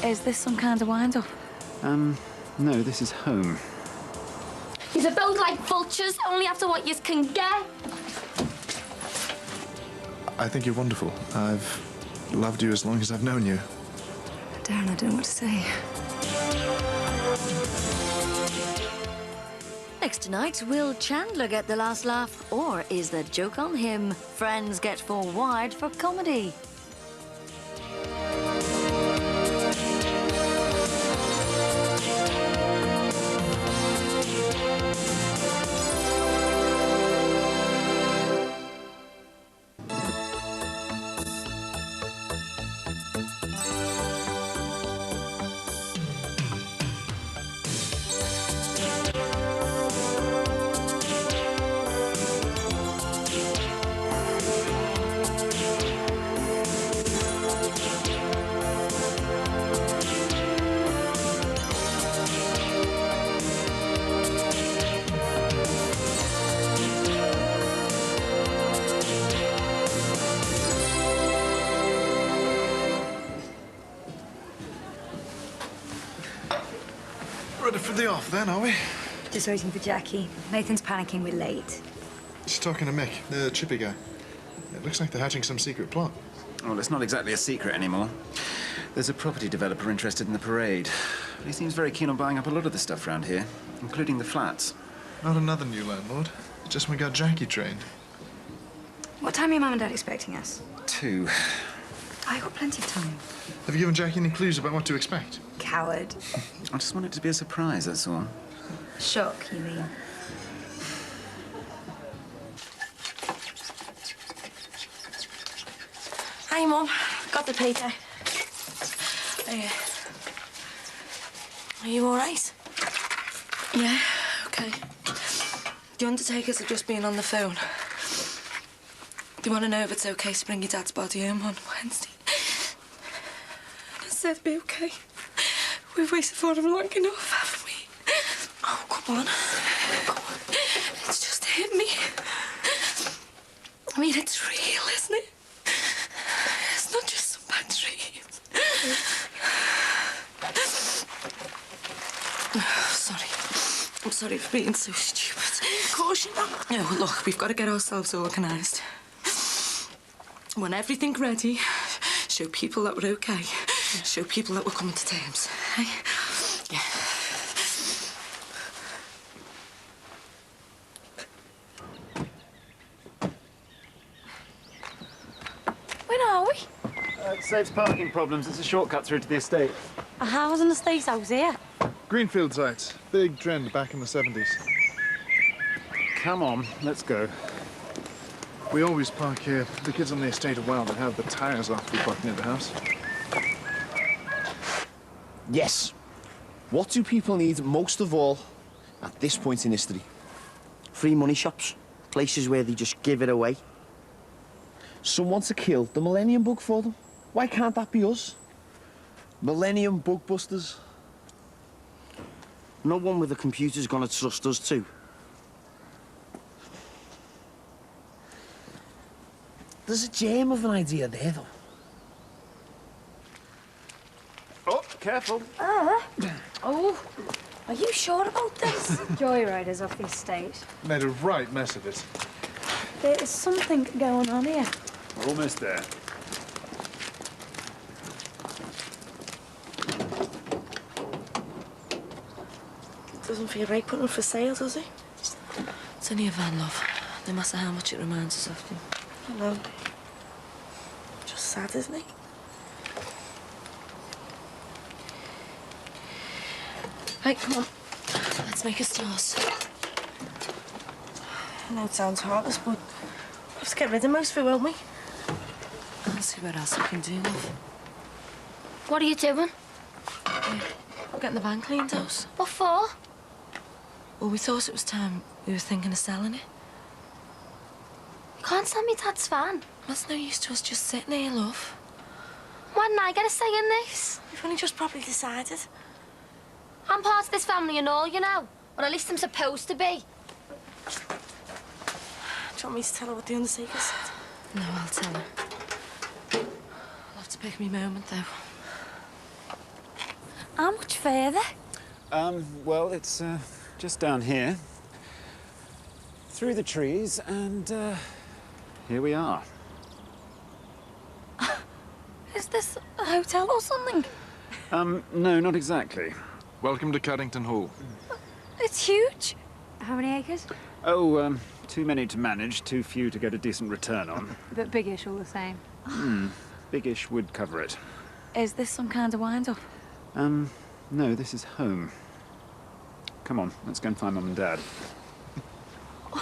Is this some kind of wind-up? No, this is home. You're both like vultures, only after what you can get. I think you're wonderful. I've loved you as long as I've known you. Darren, I don't know what to say. Next tonight, will Chandler get the last laugh, or is the joke on him? Friends get full wide for comedy. Ready for the off then, are we? Just waiting for Jackie. Nathan's panicking we're late. Just talking to Mick, the chippy guy. It looks like they're hatching some secret plot. Well, it's not exactly a secret anymore. There's a property developer interested in the parade. He seems very keen on buying up a lot of the stuff around here, including the flats. Not another new landlord. Just when we got Jackie trained. What time are your mum and dad expecting us? 2. I've got plenty of time. Have you given Jackie any clues about what to expect? Coward. I just want it to be a surprise, that's all. Shock, you mean? Hi, Mum. Got the paper. Are you all right? Yeah, okay. The undertakers have just been on the phone. They want to know if it's okay to bring your dad's body home on Wednesday. I said it'd be okay. We've waited for him long enough, haven't we? Oh, come Come on. It's just hit me. I mean, it's real, isn't it? It's not just some bad dream. Sorry. I'm sorry for being so stupid. Of course you're not. No, look, we've got to get ourselves organised. When everything's ready, show people that we're okay. Show people that we're coming to terms. Hey? Yeah. Where are we? It saves parking problems. It's a shortcut through to the estate. A house and a state house here. Greenfield sites. Big trend back in the 70s. Come on, let's go. We always park here. The kids on the estate are wild and have the tyres off we park near the house. Yes. What do people need most of all at this point in history? Free money shops. Places where they just give it away. Someone to kill the Millennium Bug for them. Why can't that be us? Millennium Bug Busters. No one with a computer's gonna trust us too. There's a germ of an idea there, though. Oh, careful. Oh, are you sure about this? Joyriders off the estate. Made a right mess of it. There is something going on here. We're almost there. Doesn't feel right putting it for sale, does it? It's only a van, love. No matter how much it reminds us of him. I know. Just sad, isn't it? Right, come on. Let's make a start. I know it sounds heartless, but we'll have to get rid of most of it, won't we? I'll see what else we can do, love. What are you doing? We're getting the van cleaned out. What for? Well, we thought it was time we were thinking of selling it. You can't sell me Dad's van. That's no use to us just sitting here, love. Why didn't I get a say in this? We've only just probably decided. I'm part of this family and all, you know. Or at least I'm supposed to be. Do you want me to tell her what the Undertaker said? No, I'll tell her. I'll have to pick me moment, though. How much further? Well, it's just down here. Through the trees, and here we are. Is this a hotel or something? No, not exactly. Welcome to Caddington Hall. It's huge. How many acres? Oh, too many to manage, too few to get a decent return on. But biggish all the same. Biggish would cover it. Is this some kind of wind-up? No, this is home. Come on, let's go and find Mum and Dad. I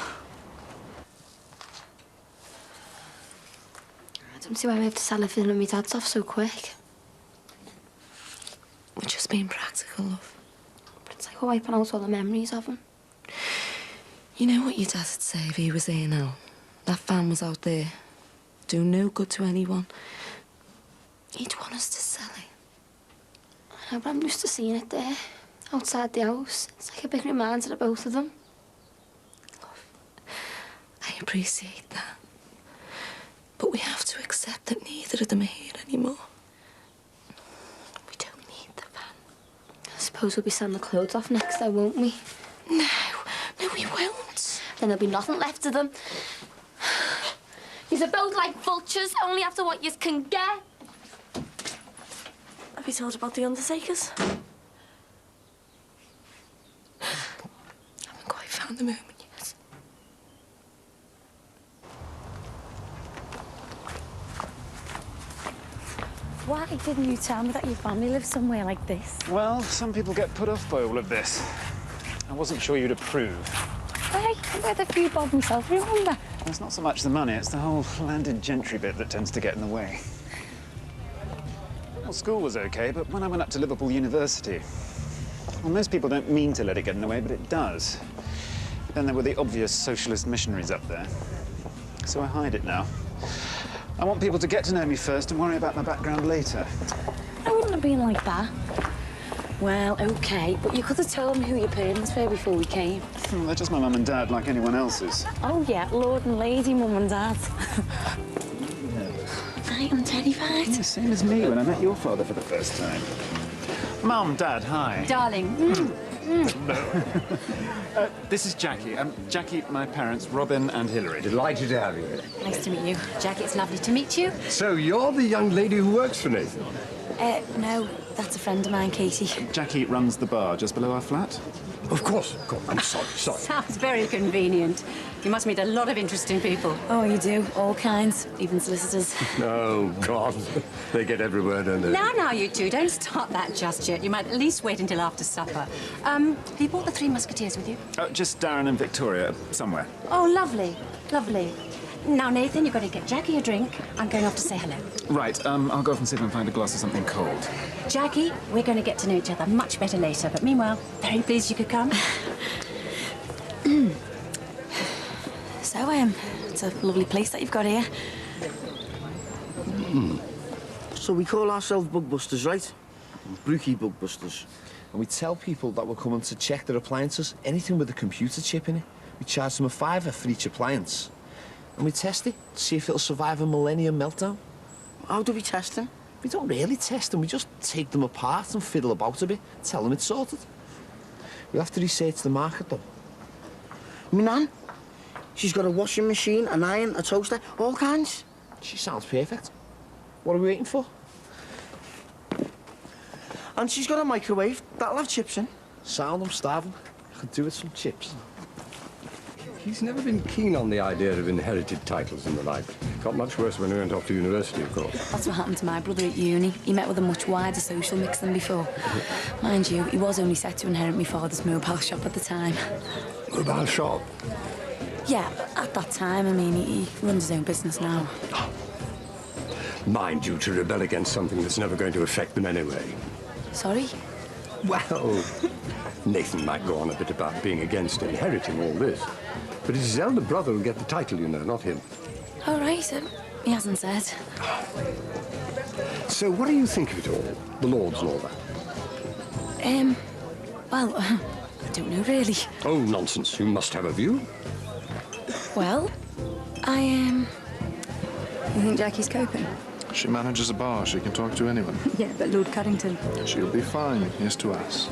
don't see why we have to sell everything and my Dad's off so quick. We're just being practical, love. But it's like we're wiping out all the memories of him. You know what your dad would say if he was here now? That van was out there, doing no good to anyone. He'd want us to sell it. I know, but I'm used to seeing it there, outside the house. It's like a big reminder of both of them. I appreciate that. But we have to accept that neither of them are here anymore. We don't need the van. I suppose we'll be selling the clothes off next, though, won't we? No, we won't. Then there'll be nothing left of them. You're both like vultures, only after what you can get. Have you told about the Undertakers? I haven't quite found the moment yet. Why didn't you tell me that your family lives somewhere like this? Well, some people get put off by all of this. I wasn't sure you'd approve. Hey, I'm with a few bob myself, remember? It's not so much the money, it's the whole landed gentry bit that tends to get in the way. Well, school was okay, but when I went up to Liverpool University, well, most people don't mean to let it get in the way, but it does. Then there were the obvious socialist missionaries up there. So I hide it now. I want people to get to know me first and worry about my background later. I wouldn't have been like that. Well, OK, but you could have told me who your parents were before we came. They're just my mum and dad, like anyone else's. Oh, yeah, Lord and Lady Mum and Dad. I'm terrified. Yeah, same as me when I met your father for the first time. Mum, Dad, hi. Darling. This is Jackie. Jackie, my parents, Robin and Hilary. Delighted to have you here. Nice to meet you. Jackie, it's lovely to meet you. So you're the young lady who works for Nathan? No, that's a friend of mine, Katie. Jackie runs the bar just below our flat. Of course. I'm sorry. Sounds very convenient. You must meet a lot of interesting people. Oh, you do? All kinds, even solicitors. Oh, God. They get everywhere, don't they? Now, you two, don't start that just yet. You might at least wait until after supper. Have you brought the Three Musketeers with you? Just Darren and Victoria, somewhere. Oh, lovely, lovely. Now, Nathan, you've got to get Jackie a drink. I'm going off to say hello. Right, I'll go off and see if I can find a glass of something cold. Jackie, we're going to get to know each other much better later, but meanwhile, very pleased you could come. So, it's a lovely place that you've got here. So we call ourselves bug busters, right? Brookie bug busters. And we tell people that we're coming to check their appliances, anything with a computer chip in it. We charge them £5 for each appliance. And we test it to see if it'll survive a millennium meltdown. How do we test them? We don't really test them, we just take them apart and fiddle about a bit, tell them it's sorted. We have to research the market, though. My nan, she's got a washing machine, an iron, a toaster, all kinds. She sounds perfect. What are we waiting for? And she's got a microwave that'll have chips in. Sound, I'm starving. I could do with some chips. He's never been keen on the idea of inherited titles and the like. Got much worse when he went off to university, of course. That's what happened to my brother at uni. He met with a much wider social mix than before. Mind you, he was only set to inherit my father's mobile shop at the time. Mobile shop? Yeah, at that time, I mean, he runs his own business now. Mind you to rebel against something that's never going to affect them anyway. Sorry? Well, Nathan might go on a bit about being against inheriting all this. But it's his elder brother who'll get the title, you know, not him. All right, he hasn't said. So what do you think of it all? The Lords and all that? Well, I don't know, really. Oh, nonsense. You must have a view. Well, You think Jackie's coping? She manages a bar. She can talk to anyone. Yeah, but Lord Cuddington. She'll be fine. Here's to us.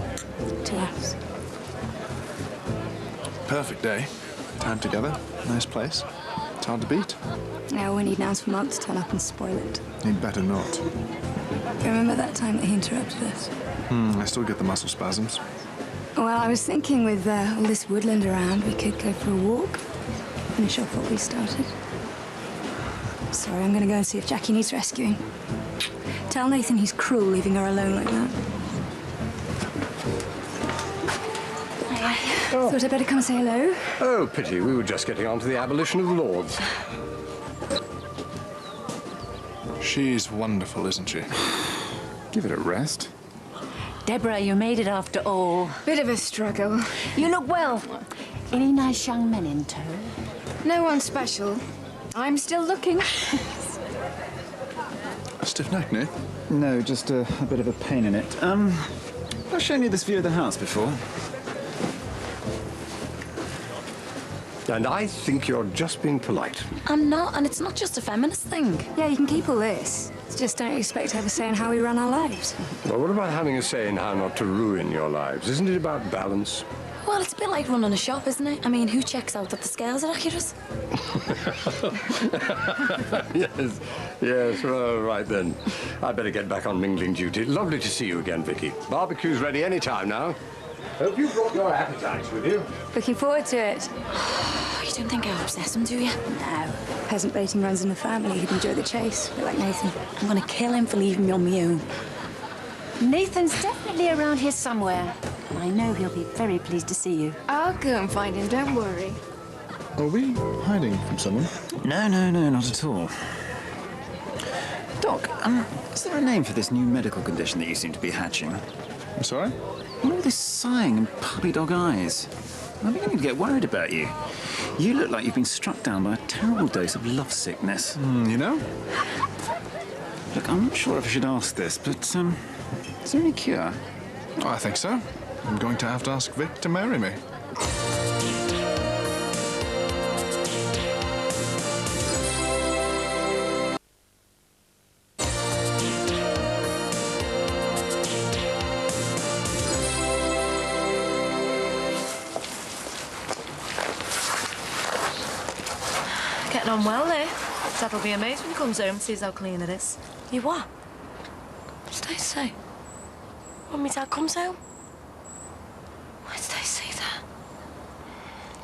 To us. Perfect day. Time together. Nice place. It's hard to beat. Yeah, we need Nance for Mark to turn up and spoil it. He'd better not. You remember that time that he interrupted us? I still get the muscle spasms. Well, I was thinking with all this woodland around, we could go for a walk. Finish off what we started. Sorry, I'm going to go and see if Jackie needs rescuing. Tell Nathan he's cruel leaving her alone like that. Thought I'd better come and say hello. Oh, pity. We were just getting on to the abolition of the Lords. She's wonderful, isn't she? Give it a rest. Deborah, you made it after all. Bit of a struggle. You look well. Any nice young men in tow? No one special. I'm still looking. A stiff neck, no? No, just a bit of a pain in it. I've shown you this view of the house before. And I think you're just being polite. I'm not, and it's not just a feminist thing. Yeah, you can keep all this. Just don't expect to have a say in how we run our lives. Well, what about having a say in how not to ruin your lives? Isn't it about balance? Well, it's a bit like running a shop, isn't it? I mean, who checks out that the scales are accurate? Yes, well, right then. I better get back on mingling duty. Lovely to see you again, Vicky. Barbecue's ready any time now. Hope you brought your appetites with you. Looking forward to it. You don't think I obsess him, do you? No. Peasant baiting runs in the family. He'd enjoy the chase. A bit like Nathan. I'm going to kill him for leaving me on my own. Nathan's definitely around here somewhere. And I know he'll be very pleased to see you. I'll go and find him, don't worry. Are we hiding from someone? No, not at all. Doc, is there a name for this new medical condition that you seem to be hatching? I'm sorry? All this sighing and puppy dog eyes. I'm beginning to get worried about you. You look like you've been struck down by a terrible dose of lovesickness. You know? Look, I'm not sure if I should ask this, but, is there any cure? Oh, I think so. I'm going to have to ask Vic to marry me. Getting on well there. Dad will be amazed when he comes home and sees how clean it is. You what? What did I say? When my dad comes home? Why did I say that?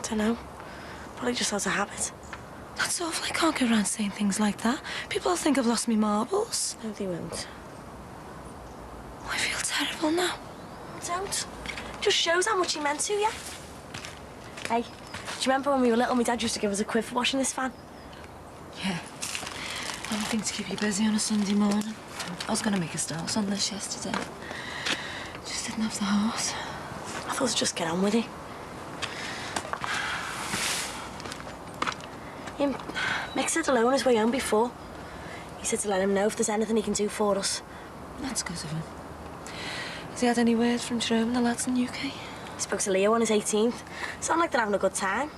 Dunno. Probably just out of habit. That's awful. I can't go around saying things like that. People will think I've lost me marbles. No, they won't. Oh, I feel terrible now. Don't. Just shows how much he meant to you. Hey, do you remember when we were little, my dad used to give us a quid for washing this van? Yeah. Anything to keep you busy on a Sunday morning. I was going to make a start on this yesterday. Just didn't have the heart. I thought I'd just get on with it. Mick said alone his way home before. He said to let him know if there's anything he can do for us. That's good of him. Has he had any word from Jerome and the lads in the UK? He spoke to Leo on his 18th. Sound like they're having a good time.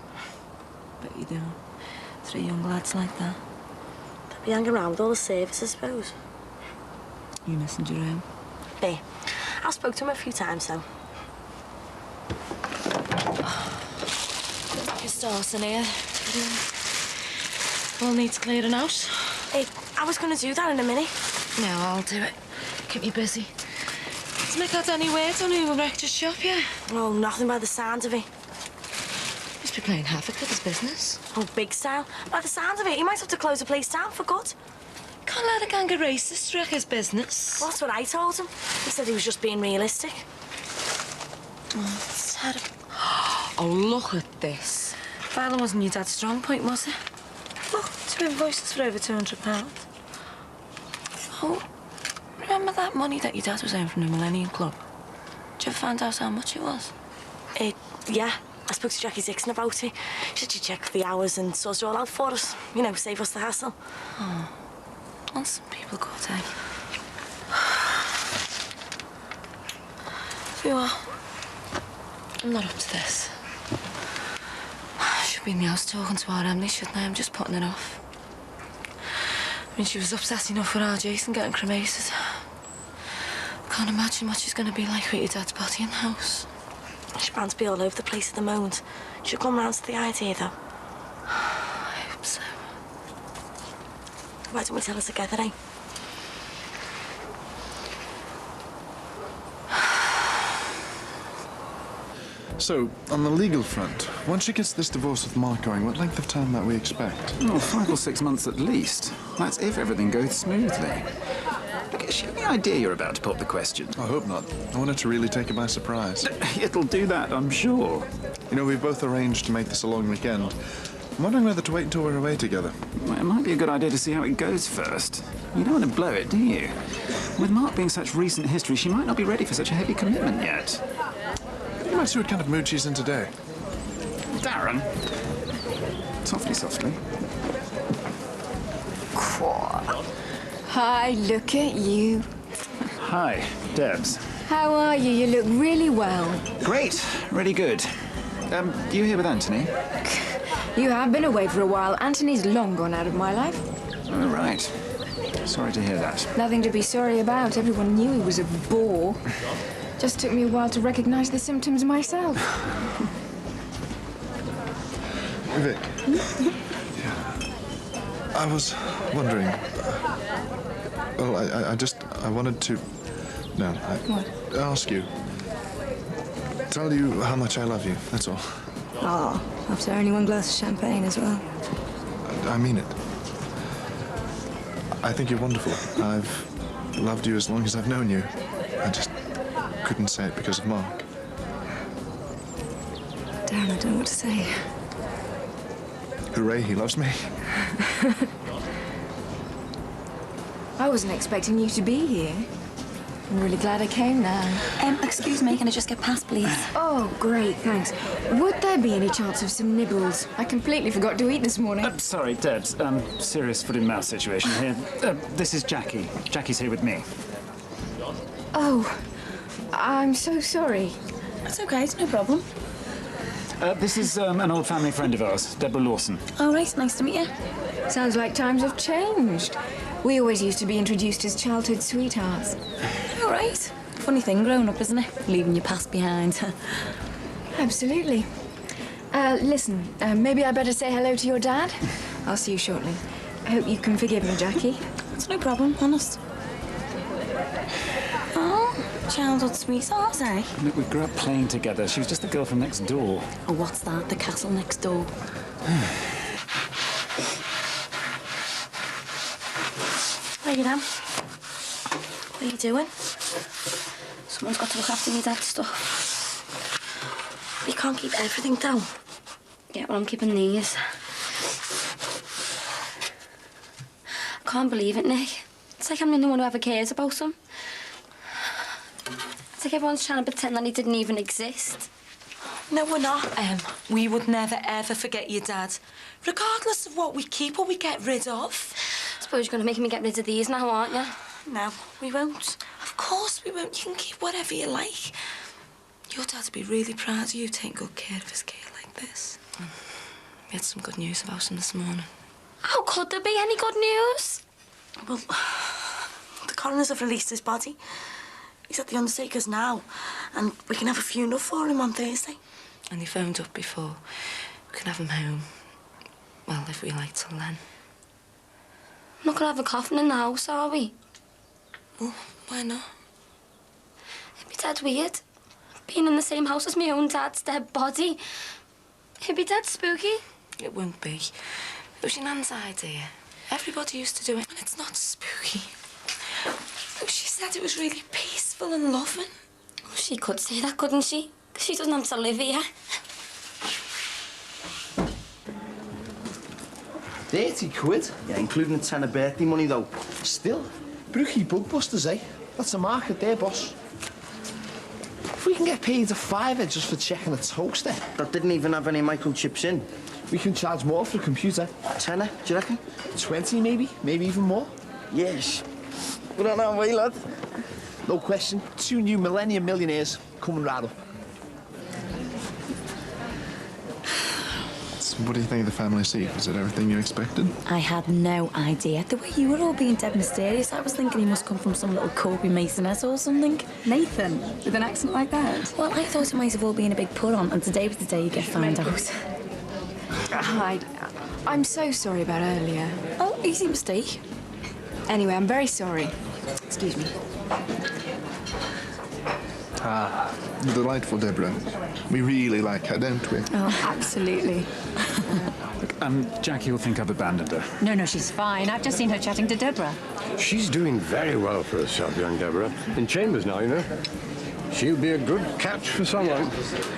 Bet you do. 3 young lads like that. They'll be hanging around with all the service, I suppose. You missing Jerome? There. I spoke to him a few times, though. You're starting here. We'll need to clear it out. Hey, I was going to do that in a minute. No, I'll do it. Keep you busy. Has Mick had any word on who wrecked his shop yet? Oh, nothing by the sound of it. Must be playing havoc with his business. Oh, big style. By the sound of it, he might have to close the place down for good. Can't let a gang of racists wreck his business. Well, that's what I told him. He said he was just being realistic. Oh, it's terrible. Oh, look at this. Filing wasn't your dad's strong point, was it? Look, 2 invoices for over £200. Oh, remember that money that your dad was owing from the Millennium Club? Did you ever find out how much it was? Yeah. I spoke to Jackie Dixon about it. She said she'd check the hours and sort it all out for us. You know, save us the hassle. Oh, well, some people got it. You are. I'm not up to this. I should be in the house talking to our Emily, shouldn't I? I'm just putting it off. I mean, she was upset enough with our Jason getting cremated. I can't imagine what she's going to be like with your dad's body in the house. She's bound to be all over the place at the moment. She'll come round to the idea, though. I hope so. Why don't we tell her together, eh? So, on the legal front, once she gets this divorce with Mark going, what length of time might we expect? Oh, 5 or 6 months at least. That's if everything goes smoothly. Look, has she any idea you're about to pop the question? I hope not. I want her to really take her by surprise. It'll do that, I'm sure. You know, we've both arranged to make this a long weekend. I'm wondering whether to wait until we're away together. Well, it might be a good idea to see how it goes first. You don't want to blow it, do you? With Mark being such recent history, she might not be ready for such a heavy commitment yet. You might see what kind of mood she's in today. Darren? Softly, softly. Hi, look at you. Hi, Debs. How are you? You look really well. Great, really good. You here with Anthony? You have been away for a while. Anthony's long gone out of my life. Oh, right. Sorry to hear that. Nothing to be sorry about. Everyone knew he was a bore. Just took me a while to recognize the symptoms myself. Vic. I was wondering... well, I wanted to... No, ask you. Tell you how much I love you, that's all. Oh, after only 1 glass of champagne as well. I mean it. I think you're wonderful. I've loved you as long as I've known you. I just couldn't say it because of Mark. Darren, I don't know what to say. Hooray, he loves me. I wasn't expecting you to be here. I'm really glad I came now. Excuse me, can I just get past, please? Oh, great, thanks. Would there be any chance of some nibbles? I completely forgot to eat this morning. Sorry, Debs. Serious foot-and-mouth situation here. This is Jackie. Jackie's here with me. Oh, I'm so sorry. It's okay, it's no problem. This is an old family friend of ours, Deborah Lawson. All right, nice to meet you. Sounds like times have changed. We always used to be introduced as childhood sweethearts. All right. Funny thing growing up, isn't it? Leaving your past behind. Absolutely. Listen, maybe I better say hello to your dad? I'll see you shortly. I hope you can forgive me, Jackie. It's no problem, honest. Oh, childhood sweethearts, eh? Look, we grew up playing together. She was just the girl from next door. Oh, what's that? The castle next door? There you go. What are you doing? Someone's got to look after your dad's stuff. You can't keep everything down. Yeah, well, I'm keeping these. I can't believe it, Nick. It's like I'm the only one who ever cares about him. It's like everyone's trying to pretend that he didn't even exist. No, we're not, We would never, ever forget your dad. Regardless of what we keep or we get rid of. I suppose you're going to make me get rid of these now, aren't you? No, we won't. Of course we won't. You can keep whatever you like. Your dad would be really proud of you taking good care of his kid like this. We had some good news about him this morning. How could there be any good news? Well, the coroners have released his body. He's at the undertaker's now, and we can have a funeral for him on Thursday. And he phoned up before. We can have him home. Well, if we like till then. We're not going to have a coffin in the house, are we? Well, why not? It'd be dead weird. Being in the same house as my own dad's dead body. It'd be dead spooky. It won't be. It was your nan's idea. Everybody used to do it, and it's not spooky. She said it was really peaceful and loving. Well, she could say that, couldn't she? Because she doesn't have to live here. 30 quid? Yeah, including the tenner birthday money, though. Still, Brookie Bugbusters, eh? That's a market there, boss. If we can get paid a fiver just for checking a toaster... That didn't even have any microchips in. We can charge more for a computer. Tenner, do you reckon? 20, maybe? Maybe even more? Yes. We're on our way, lad. No question. 2 new millennium millionaires coming right up. So what do you think of the family seat? Was it everything you expected? I had no idea. The way you were all being dead mysterious, I was thinking he must come from some little Corby Masoness or something. Nathan, with an accent like that? Well, I thought it might have all been a big put-on, and today was the day you get found out. Hi. I'm so sorry about earlier. Oh, easy mistake. Anyway, I'm very sorry. Excuse me. Ah, delightful, Deborah. We really like her, don't we? Oh, absolutely. Look, Jackie will think I've abandoned her. No, she's fine. I've just seen her chatting to Deborah. She's doing very well for herself, young Deborah. In chambers now, you know. She'll be a good catch for someone.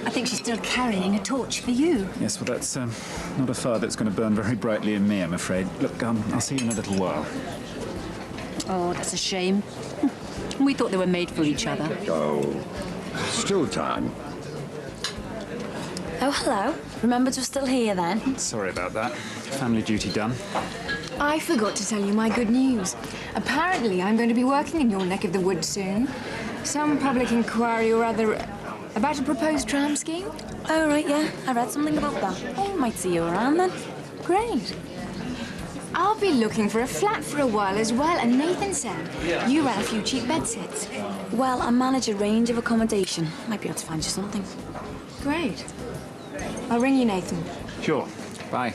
I think she's still carrying a torch for you. Yes, well, that's not a fire that's going to burn very brightly in me, I'm afraid. Look, I'll see you in a little while. Oh, that's a shame. We thought they were made for each other. Oh, still time. Oh, hello. Remembered you're still here, then? Sorry about that. Family duty done. I forgot to tell you my good news. Apparently, I'm going to be working in your neck of the woods soon. Some public inquiry or other about a proposed tram scheme. Oh, right, yeah. I read something about that. Oh, might see you around, then. Great. I'll be looking for a flat for a while as well, and Nathan said you ran a few cheap bed sets. Well, I manage a range of accommodation. Might be able to find you something. Great. I'll ring you, Nathan. Sure. Bye.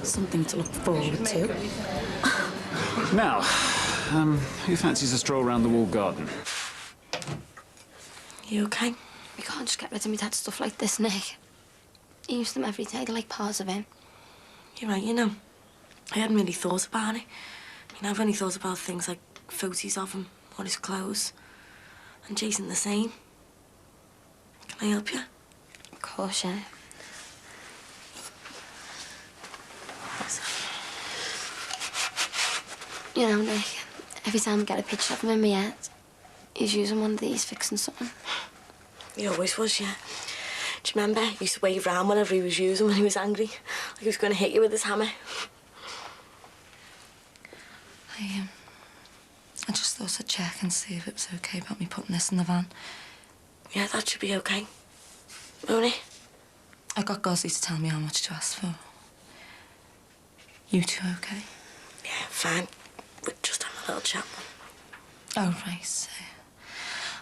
Something to look forward to. Now, who fancies a stroll around the walled garden? You okay? We can't just get rid of my dad's stuff like this, Nick. He used them every day. They're like parts of him. You're right, you know. I hadn't really thought about it. I mean, I've only thought about things like photos of him, or his clothes. And Jason the same. Can I help you? Of course, yeah. You know, Nick, every time I get a picture of him in my head, he's using one of these fixing something. He always was, yeah. Do you remember? He used to wave round whenever he was using when he was angry. Like he was going to hit you with his hammer. I just thought I'd check and see if it was okay about me putting this in the van. Yeah, that should be okay. Won't it? I got Gosly to tell me how much to ask for. You two okay? Yeah, fine. We're just having a little chat. Oh, right.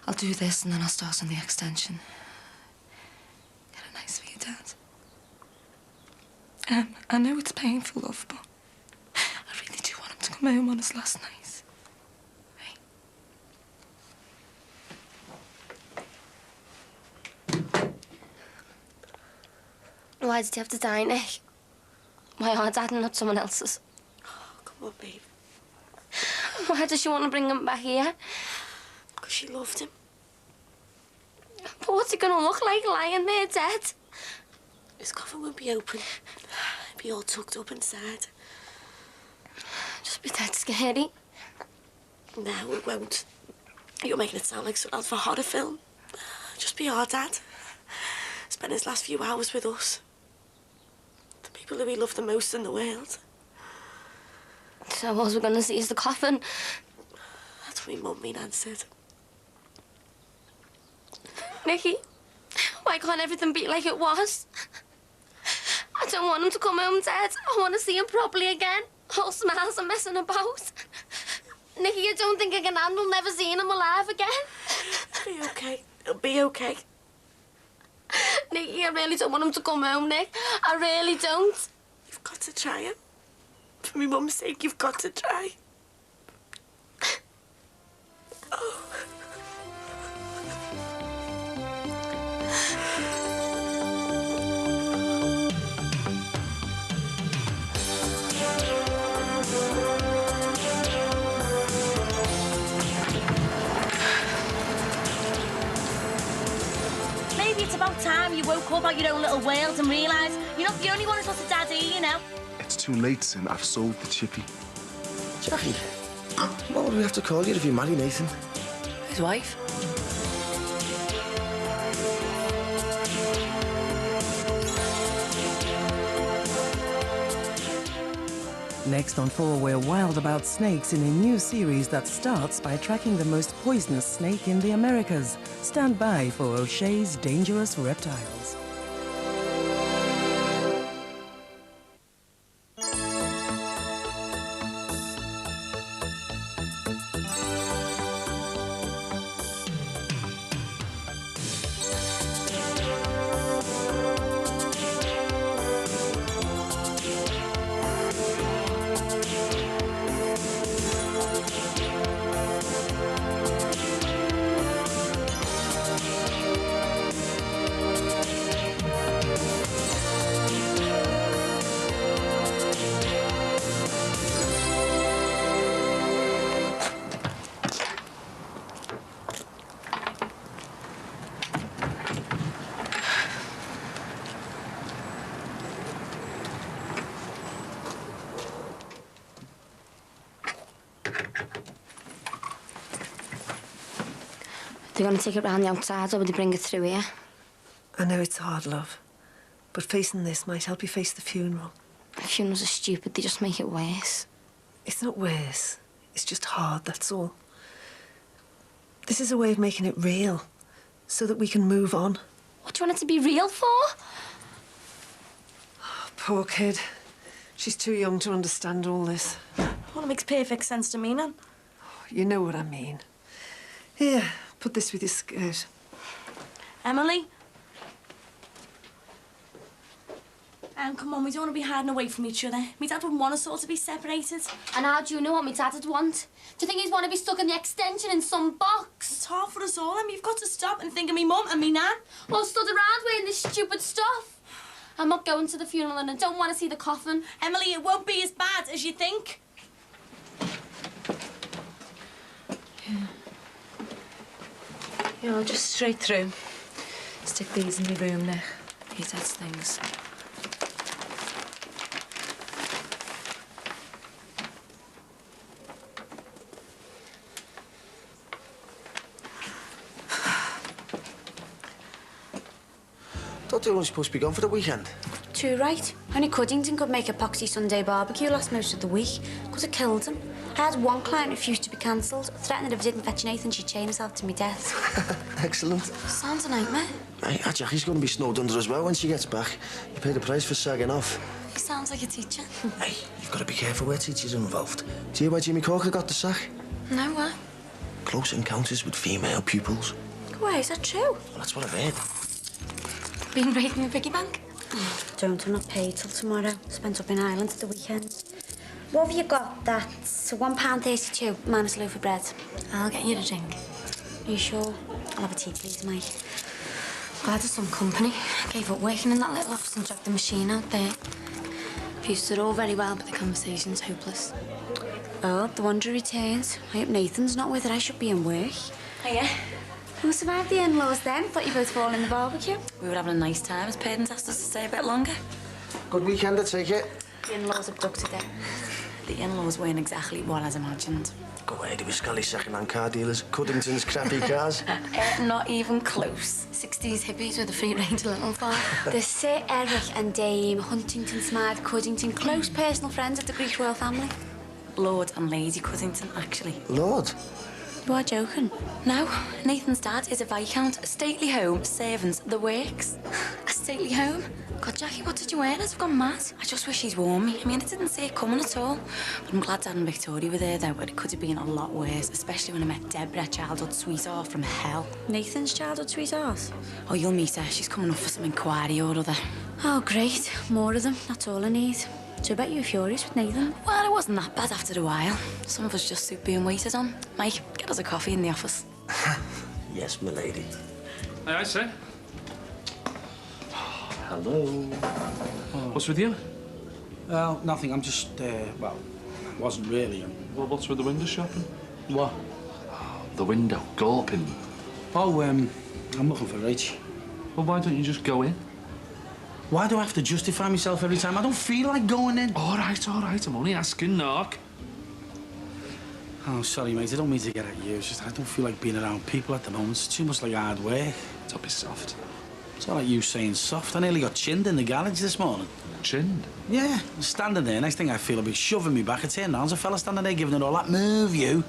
I'll do this and then I'll start on the extension. Get it nice for your dad. I know it's painful, love, but I really do want him to come home on his last night. Why did you have to die, Nick? Why our dad and not someone else's? Oh, come on, babe. Why does she want to bring him back here? Because she loved him. But what's he gonna look like lying there dead? His coffin won't be open. He'll be all tucked up inside. Just be dead scary. No, it won't. You're making it sound like something else for a horror film. Just be our dad. Spend his last few hours with us. The people who he loved the most in the world. So all we're gonna see is the coffin. That's what my mum and Nan said. Nicky, why can't everything be like it was? I don't want him to come home dead. I want to see him properly again. All smiles and messing about. Nicky, I don't think I can handle never seeing him alive again. It'll be okay. It'll be okay. Nicky, I really don't want him to come home, Nick. I really don't. You've got to try it. For my mum's sake, you've got to try. Oh. Maybe it's about time you woke up out your own little world and realised you're not the only one who's lost a daddy, you know. It's too late, Sin. I've sold the chippy. Jackie, what would we have to call you if you marry Nathan? His wife? Next on 4, we're wild about snakes in a new series that starts by tracking the most poisonous snake in the Americas. Stand by for O'Shea's Dangerous Reptiles. They're going to take it round the outside or will they bring it through here? I know it's hard, love. But facing this might help you face the funeral. Funerals are stupid. They just make it worse. It's not worse. It's just hard, that's all. This is a way of making it real, so that we can move on. What do you want it to be real for? Oh, poor kid. She's too young to understand all this. Well, it makes perfect sense to me, Nan. You know what I mean. Here, put this with your skirt. Emily? Come on, we don't want to be hiding away from each other. My dad wouldn't want us all to be separated. And how do you know what my dad would want? Do you think he'd want to be stuck in the extension in some box? It's hard for us all, Em. You've got to stop and think of me mum and me nan. Or stood around wearing this stupid stuff. I'm not going to the funeral and I don't want to see the coffin. Emily, it won't be as bad as you think. Yeah, I'll just straight through. Stick these in your room now. Your dad's things. Thought they were only supposed to be gone for the weekend. Too right. Only Cuddington could make a poxy Sunday barbecue last most of the week because it killed him. I had one client refuse to be cancelled, threatened that if I didn't fetch Nathan, she'd chain herself to my desk. Excellent. Sounds a nightmare. Hey, Jackie's going to be snowed under as well when she gets back. You pay the price for sagging off. He sounds like a teacher. Hey, you've got to be careful where teachers are involved. Do you hear why Jimmy Corker got the sack? No, what? Close encounters with female pupils. Why, is that true? Well, that's what I've heard. Been raiding the piggy bank? Don't, I'm not paid till tomorrow. Spent up in Ireland at the weekend. What have you got? That's £1.32 minus a loaf of bread. I'll get you a drink. Are you sure? I'll have a tea, please, Mike. Glad there's some company. I gave up working in that little office and dragged the machine out there. Views are all very well, but the conversation's hopeless. Oh, the wanderer returns. I hope Nathan's not with her. I should be in work. Oh, yeah? Who survived the in-laws then? Thought you both were all in the barbecue. We were having a nice time. His parents asked us to stay a bit longer. Good weekend, I take it. The in-laws abducted her. The in-laws weren't exactly what I'd imagined. Go away, they were scally second-hand car dealers. Cuddington's crappy cars. Not even close. 60s hippies with a free-range little farm. The Sir Eric and Dame Huntington Smythe Cuddington, close personal friends of the Greek royal family. Lord and Lady Cuddington, actually. Lord? You are joking. No, Nathan's dad is a viscount, a stately home, servants, the works. A stately home? God, Jackie, what did you wear? I've gone mad. I just wish he'd warned me. I mean, I didn't see it coming at all. But I'm glad Dad and Victoria were there, though, but it could have been a lot worse, especially when I met Deborah, childhood sweetheart from hell. Nathan's childhood sweetheart? Oh, you'll meet her. She's coming up for some inquiry or other. Oh, great. More of them. That's all I need. So I bet you were furious with Nathan. Well, it wasn't that bad after a while. Some of us just suit being waited on. Mike, get us a coffee in the office. Yes, my lady. Aye, sir. Hello. What's with you? Well, nothing. I'm just, well, wasn't really. Well, what's with the window shopping? What? The window, gawping. Oh, I'm looking for Rach. Well, why don't you just go in? Why do I have to justify myself every time? I don't feel like going in. All right. I'm only asking, Knock. Oh, sorry, mate. I don't mean to get at you. It's just I don't feel like being around people at the moment. It's too much like hard work. Don't be soft. It's not like you saying soft. I nearly got chinned in the garage this morning. Chinned? Yeah. Standing there. Next thing I feel, I'll be shoving me back. I turn round. There's a fella standing there giving it all that. Move, you.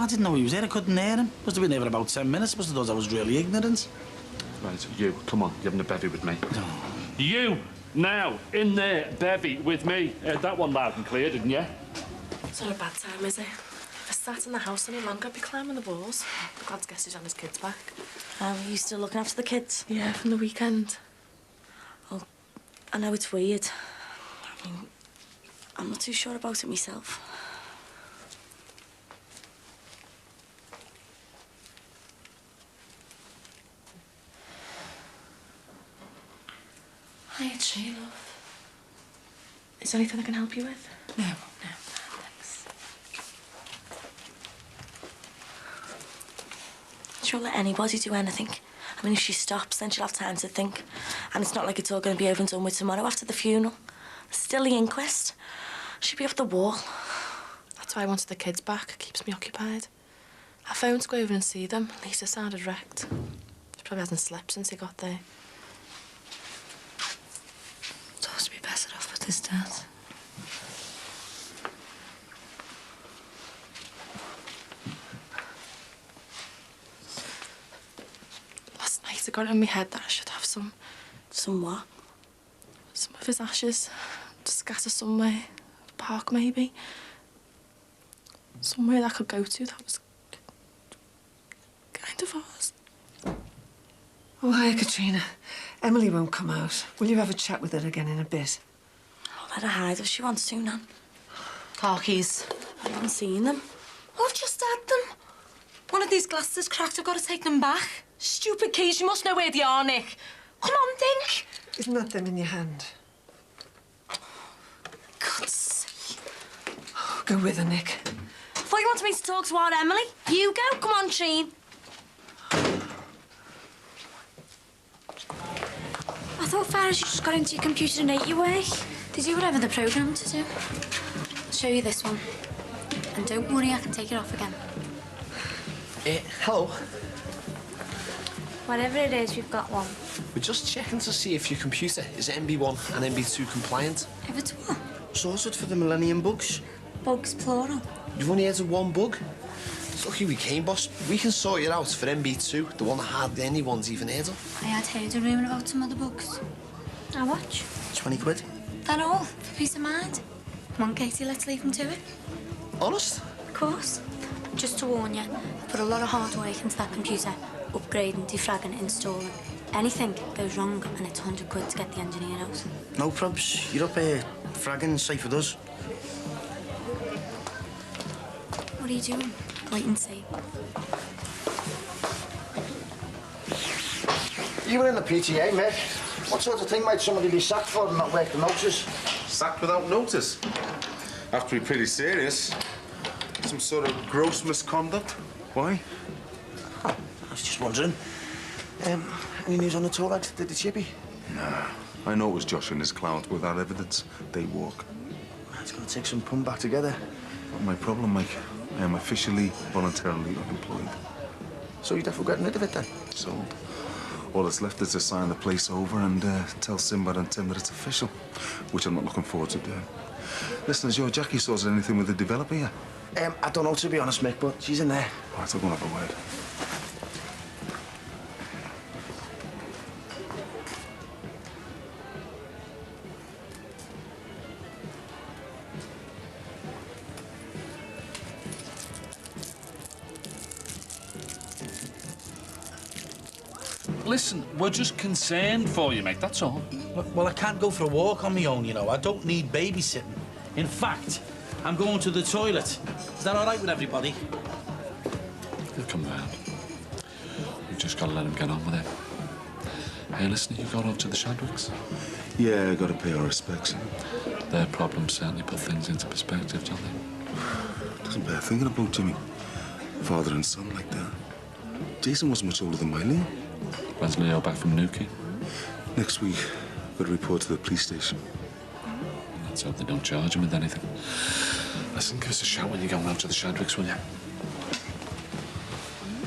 I didn't know he was there. I couldn't hear him. Must have been there for about 10 minutes. Must have thought I was really ignorant. Right, you, come on. You're having a bevy with me. Oh. You, now, in there, bevy with me. That one loud and clear, didn't you? It's not a bad time, is it? If I sat in the house any longer, I'd be climbing the walls. God's guess he's on his kids back. Are you still looking after the kids? Yeah, from the weekend. Oh, I know it's weird. I mean, I'm not too sure about it myself. Hiya, Tree, love. Is there anything I can help you with? No. Thanks. She'll let anybody do anything. I mean, if she stops, then she'll have time to think. And it's not like it's all going to be over and done with tomorrow after the funeral. There's still the inquest. She'll be off the wall. That's why I wanted the kids back. It keeps me occupied. I phoned to go over and see them. Lisa sounded wrecked. She probably hasn't slept since he got there. Supposed to be better off with his dad. Last night I got it in my head that I should have some... Some what? Some of his ashes to scatter somewhere. A park, maybe. Somewhere that I could go to that was kind of ours. Oh, hi, Katrina. Emily won't come out. Will you have a chat with her again in a bit? I'll let her hide if she wants to, Nan. Car keys. I haven't seen them. I've just had them. One of these glasses is cracked. I've got to take them back. Stupid keys. You must know where they are, Nick. Come on, think. Isn't that them in your hand? God's sake. Oh, go with her, Nick. I thought you wanted me to talk to our Emily. You go. Come on, Treen. I thought Farah's just got into your computer and ate your way. They do whatever they're programmed to do. I'll show you this one. And don't worry, I can take it off again. Hello. Whatever it is, we've got one. We're just checking to see if your computer is MB1 and MB2 compliant. If it's what? Sorted for the Millennium Bugs. Bugs, plural. You've only heard of one bug. It's lucky we came, boss. We can sort you out for MB2, the one that hardly anyone's even heard of. I had heard a rumour about some other books. How much? 20 quid. That all? For peace of mind? Come on, Katie, let's leave him to it. Honest? Of course. Just to warn you, I put a lot of hard work into that computer. Upgrading, defragging, installing. Anything goes wrong and it's 100 quid to get the engineer out. No probs. You're up here fragging, safe with us. What are you doing? Wait and see. You were in the PTA, mate. What sort of thing might somebody be sacked for and not work the notice? Sacked without notice? Have to be pretty serious. Some sort of gross misconduct. Why? I was just wondering. Any news on the tour lads? Did the chippy? Nah. I know it was Josh and his clowns, but without evidence, they walk. It's going to take some pun back together. Not my problem, Mike. I am officially, voluntarily unemployed. So you're definitely getting rid of it then? So, all that's left is to sign the place over and tell Sinbad and Tim that it's official, which I'm not looking forward to doing. Listen, has your Jackie sorted anything with the developer yet? I don't know, to be honest, Mick, but she's in there. All right, I'll go and have a word. Listen, we're just concerned for you, mate, that's all. Well, I can't go for a walk on my own, you know. I don't need babysitting. In fact, I'm going to the toilet. Is that all right with everybody? He'll come round. We've just got to let him get on with it. Hey, listen, you got up to the Shadwicks? Yeah, I got to pay our respects. Their problems certainly put things into perspective, don't they? Doesn't bear thinking about, Jimmy. Father and son like that. Jason wasn't much older than my Leo. When's Leo back from Newquay? Next week. Got to report to the police station. Let's hope they don't charge him with anything. Listen, give us a shout when you're going out to the Shadwicks, will you?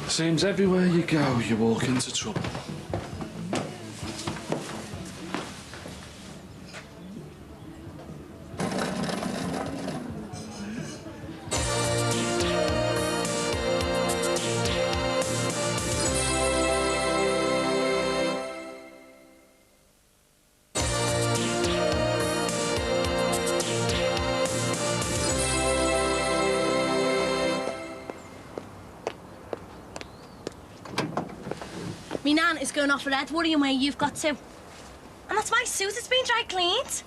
Seems everywhere you go, you walk into trouble. Me nan is going off her head, worrying where you've got to. And that's my suit, it's been dry cleaned.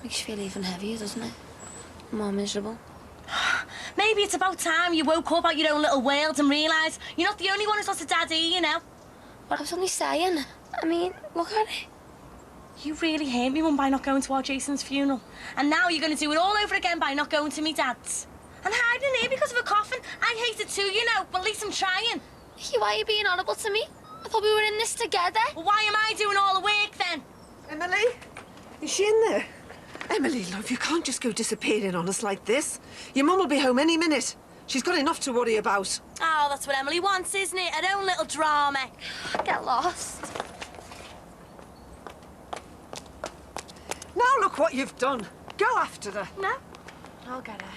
Makes you feel even heavier, doesn't it? More miserable. Maybe it's about time you woke up out your own little world and realised you're not the only one who's lost a daddy, you know. But I was only saying. I mean, look at it. You really hurt me, Mum, by not going to our Jason's funeral. And now you're going to do it all over again by not going to me dad's. And hiding here because of a coffin. I hate it too, you know, but at least I'm trying. Why are you being honourable to me? I thought we were in this together. Well, why am I doing all the work then? Emily? Is she in there? Emily, love, you can't just go disappearing on us like this. Your mum will be home any minute. She's got enough to worry about. Oh, that's what Emily wants, isn't it? Her own little drama. Get lost. Now look what you've done. Go after her. No, I'll get her.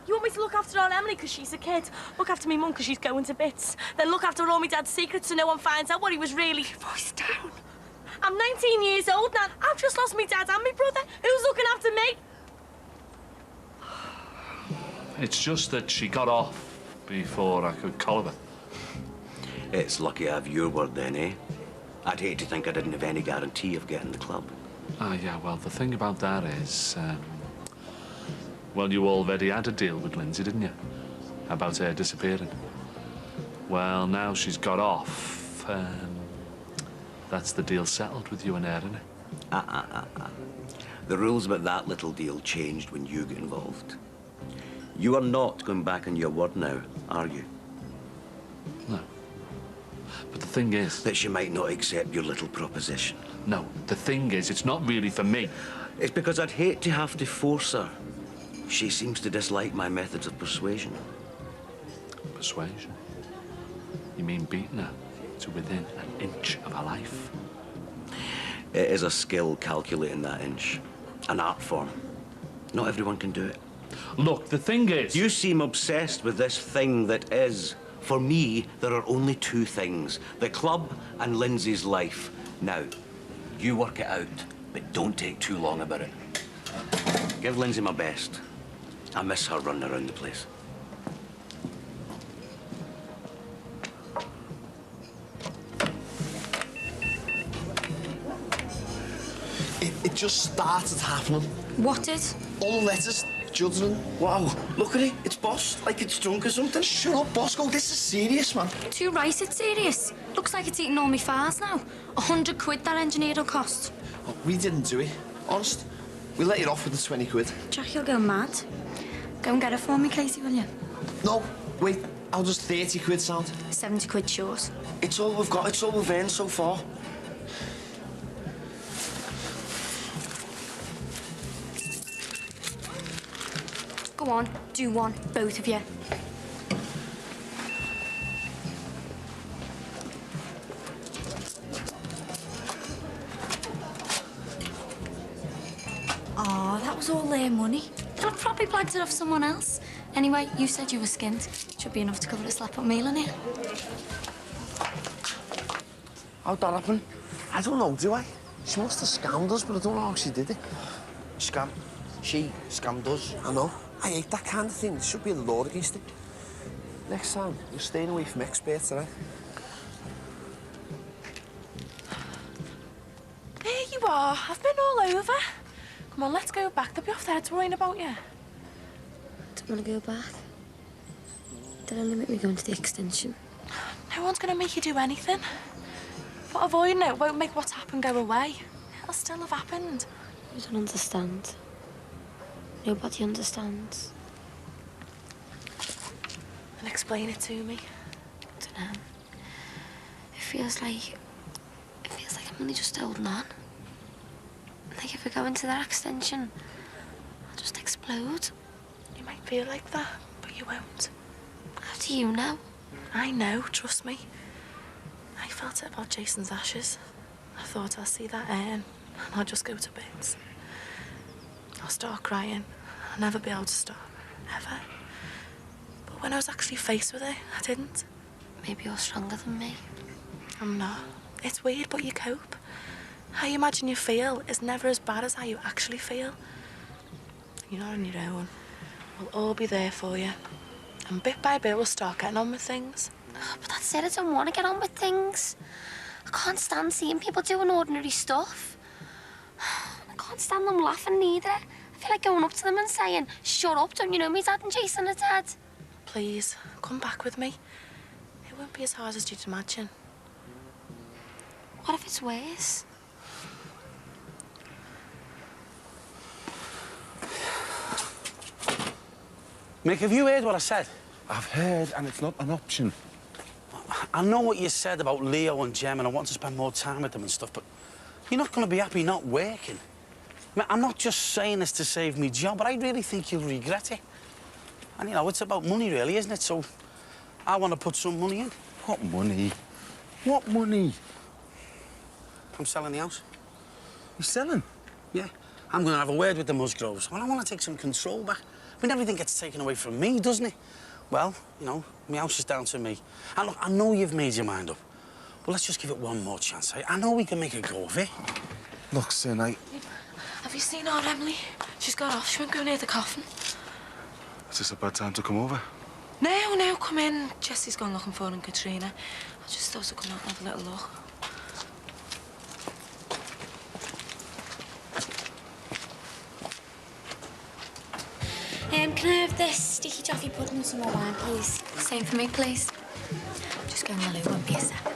You want me to look after all Emily because she's a kid? Look after me mum because she's going to bits. Then look after all my dad's secrets so no one finds out what he was really... Voice down. I'm 19 years old now. I've just lost my dad and my brother. Who's looking after me? It's just that she got off before I could collar her. It's lucky I have your word then, eh? I'd hate to think I didn't have any guarantee of getting the club. Ah, yeah, well, the thing about that is, well, you already had a deal with Lindsay, didn't you? About her disappearing. Well, now she's got off, that's the deal settled with you and her, isn't it? The rules about that little deal changed when you got involved. You are not going back on your word now, are you? No. But the thing is... That she might not accept your little proposition. No, the thing is, it's not really for me. It's because I'd hate to have to force her. She seems to dislike my methods of persuasion. Persuasion? You mean beating her to within an inch of her life? It is a skill calculating that inch. An art form. Not everyone can do it. Look, the thing is... You seem obsessed with this thing that is. For me, there are only two things. The club and Lindsay's life. Now, you work it out, but don't take too long about it. Give Lindsay my best. I miss her running around the place. It just started happening. What did? All the letters, juddering. Wow, look at it. It's Boss, like it's drunk or something. Shut up, Bosco. This is serious, man. Too right, it's serious. Looks like it's eating all my files now. £100 that engineer will cost. Oh, we didn't do it. Honest. We let you off with the 20 quid. Jackie will go mad. Go and get it for me, Casey, will you? No, wait. How does 30 quid sound? 70 quid short. It's all we've got. It's all we've earned so far. Go on, do one, both of you. Oh, that was all their money. They'll have probably blagged it off someone else. Anyway, you said you were skinned. Should be enough to cover a slap-up meal in here. How'd that happen? I don't know, do I? She must have scammed us, but I don't know how she did it. Scam. She scammed us. I know. I hate that kind of thing. There should be a law against it. Next time, you're staying away from experts, all right? There you are. I've been all over. Come on, let's go back. They'll be off their heads worrying about you. Don't want to go back. They'll only make me go into the extension. No one's going to make you do anything. But avoiding it won't make what's happened go away. It'll still have happened. You don't understand. Nobody understands. And explain it to me. I don't know. It feels like I'm only just holding on. Like if I go into that extension, I'll just explode. You might feel like that, but you won't. How do you know? I know, trust me. I felt it about Jason's ashes. I thought I'll see that urn and I'll just go to bits. I'll start crying. I'll never be able to stop, ever. But when I was actually faced with it, I didn't. Maybe you're stronger than me. I'm not. It's weird, but you cope. How you imagine you feel is never as bad as how you actually feel. You're not on your own. We'll all be there for you. And bit by bit, we'll start getting on with things. Oh, but that's it, I don't want to get on with things. I can't stand seeing people doing ordinary stuff. I can't stand them laughing either. I feel like going up to them and saying, shut up, don't you know me dad and Jason are dead? Please, come back with me. It won't be as hard as you'd imagine. What if it's worse? Mick, have you heard what I said? I've heard, and it's not an option. I know what you said about Leo and Jem, and I want to spend more time with them and stuff, but you're not going to be happy not working. I mean, I'm not just saying this to save me job, but I really think you'll regret it. And, you know, it's about money, really, isn't it? So I want to put some money in. What money? What money? I'm selling the house. You're selling? Yeah. I'm going to have a word with the Musgroves. Well, I want to take some control back. I mean, everything gets taken away from me, doesn't it? Well, you know, my house is down to me. And look, I know you've made your mind up. But let's just give it one more chance. I know we can make a go of it. Look, Sin, Have you seen our Emily? She's got off. She won't go near the coffin. Is this a bad time to come over? No, come in. Jessie's gone looking for her and Katrina. I just thought I'd come out and have a little look. Can I have this sticky toffee pudding and some more wine, please? Same for me, please. Just go Mellow, won't be a sec.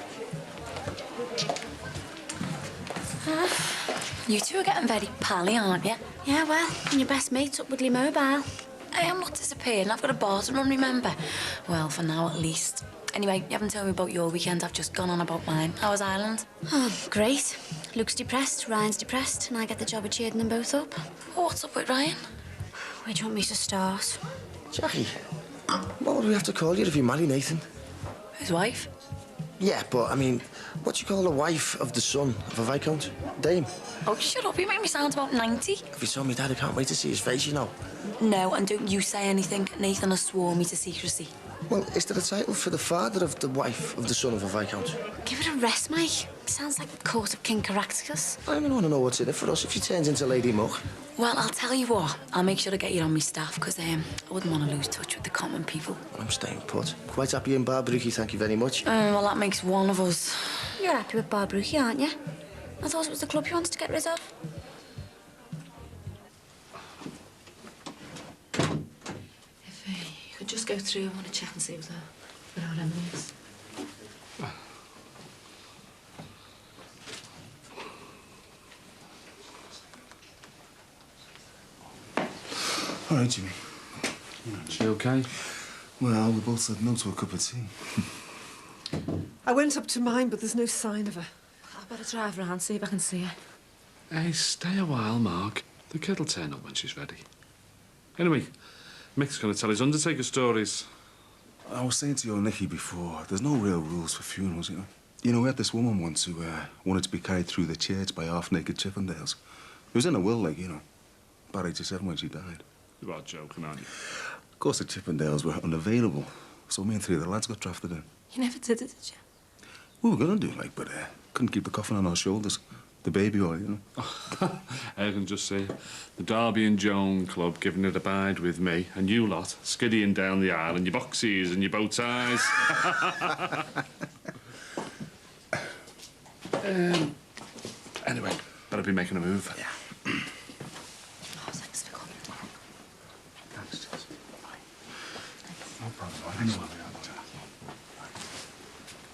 You two are getting very pally, aren't you? Yeah, well, and your best mate's up with Lee Mobile. Hey, I'm not disappearing. I've got a bar to run, remember? Well, for now, at least. Anyway, you haven't told me about your weekend. I've just gone on about mine. How was Ireland? Oh, great. Luke's depressed, Ryan's depressed, and I get the job of cheering them both up. Oh, what's up with Ryan? Where do you want me to start? Jackie, what would we have to call you if you marry Nathan? His wife? Yeah, but, I mean, what do you call the wife of the son of a Viscount? Dame? Oh, shut up. You make me sound about 90. If you told me Dad, I can't wait to see his face, you know. No, and don't you say anything. Nathan has sworn me to secrecy. Well, is there a title for the father of the wife of the son of a Viscount? Give it a rest, Mike. Sounds like the court of King Caractacus. I don't want to know what's in it for us if she turns into Lady Muck. Well, I'll tell you what. I'll make sure to get you on my staff, because I wouldn't want to lose touch with the common people. I'm staying put. Quite happy in Barbruchy, thank you very much. Well, that makes one of us. You're happy with Barbruchy, aren't you? I thought it was the club you wanted to get rid of. If you could just go through, I want to check and see where our Emily is. All right, Jimmy. She okay? Well, we both said no to a cup of tea. I went up to mine, but there's no sign of her. I better drive round, see if I can see her. Hey, stay a while, Mark. The kid'll turn up when she's ready. Anyway, Mick's going to tell his Undertaker stories. I was saying to your Nicky before, there's no real rules for funerals, you know. You know, we had this woman once who wanted to be carried through the church by half-naked Chippendales. It was in a will, like, you know, about 87 when she died. You are joking, aren't you? Of course, the Chippendales were unavailable, so me and 3 of the lads got drafted in. You never did it, did you? We were going to do, like, but couldn't keep the coffin on our shoulders. The baby oil, you know. I can just see the Derby and Joan Club giving it a bide with me, and you lot skiddying down the aisle in your boxies and your bow ties. Anyway, better be making a move. Yeah. Oh, thanks for coming. Thanks, Jess. No problem. I know where we are.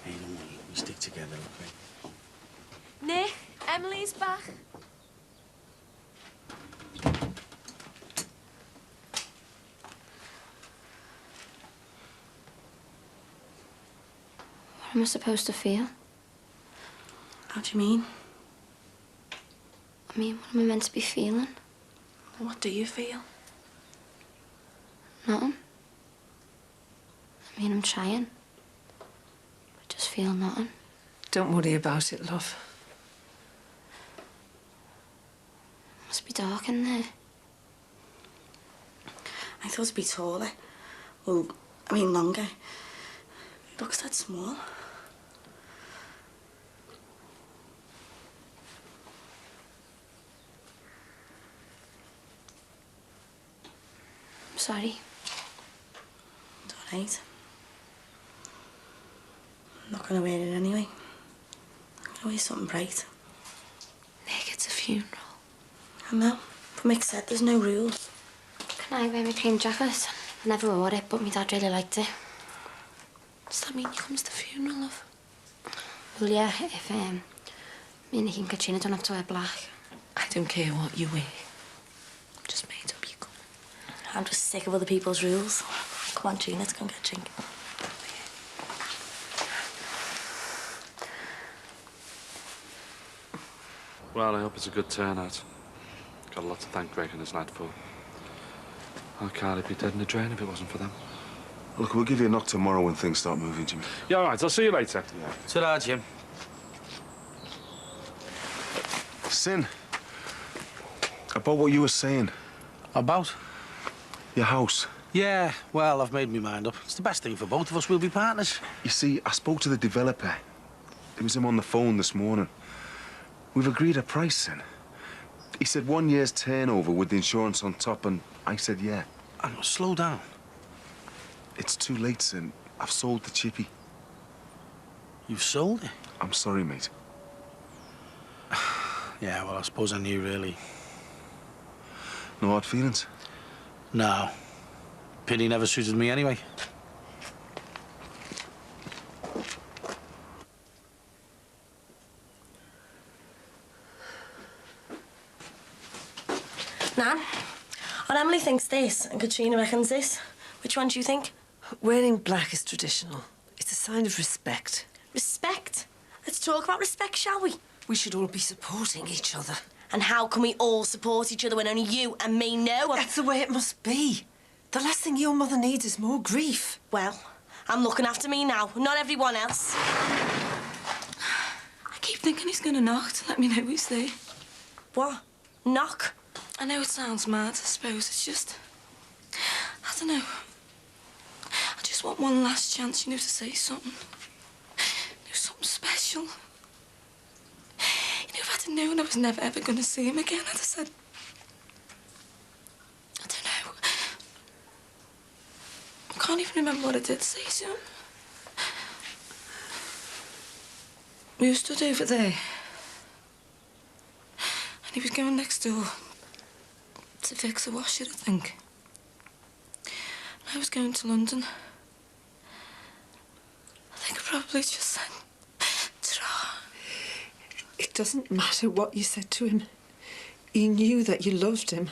Hey, don't worry. We stick together, okay? Nick, Emily's back. What am I supposed to feel? How do you mean? I mean, what am I meant to be feeling? What do you feel? Nothing. I mean, I'm trying. I just feel nothing. Don't worry about it, love. Must be dark in there. I thought it'd be taller. Well, I mean longer. It looks that small. I'm sorry. It's all right. I'm not going to wear it anyway. I'm going to wear something bright. Nick, it's a funeral. I know. But Mick said there's no rules. Can I wear my cream jacket? I never wore it, but my dad really liked it. Does that mean you come to the funeral, love? Well, yeah, if me and Nicky and Katrina don't have to wear black. I don't care what you wear. Just made up you come. I'm just sick of other people's rules. Come on, Gina, let's go and get a drink. Well, I hope it's a good turnout. Got a lot to thank Greg and his lad for. Oh, Carly'd be dead in the drain if it wasn't for them. Look, we'll give you a knock tomorrow when things start moving, Jimmy. Yeah, all right, I'll see you later. Yeah. Ta-ra, Jim. Sin, about what you were saying. About? Your house. Yeah, well, I've made my mind up. It's the best thing for both of us. We'll be partners. You see, I spoke to the developer. It was him on the phone this morning. We've agreed a price, Sin. He said 1 year's turnover with the insurance on top, and I said yeah. Slow down. It's too late, Sin. I've sold the chippy. You've sold it? I'm sorry, mate. Yeah, well, I suppose I knew, really. No hard feelings? No. Pity never suited me anyway. Nan, Aunt Emily thinks this and Katrina reckons this. Which one do you think? Wearing black is traditional. It's a sign of respect. Respect? Let's talk about respect, shall we? We should all be supporting each other. And how can we all support each other when only you and me know? That's the way it must be. The last thing your mother needs is more grief. Well, I'm looking after me now, not everyone else. thinking he's going to knock to let me know he's there. What? Knock? I know it sounds mad, I suppose. It's just... I don't know. I just want one last chance, you know, to say something. Do something special. You know, if I'd known I was never, ever going to see him again, I'd have said... I don't know. I can't even remember what I did say to him. We were stood over there. And he was going next door to fix a washer, I think. I was going to London. I think I probably just said, ta-ra. It doesn't matter what you said to him. He knew that you loved him.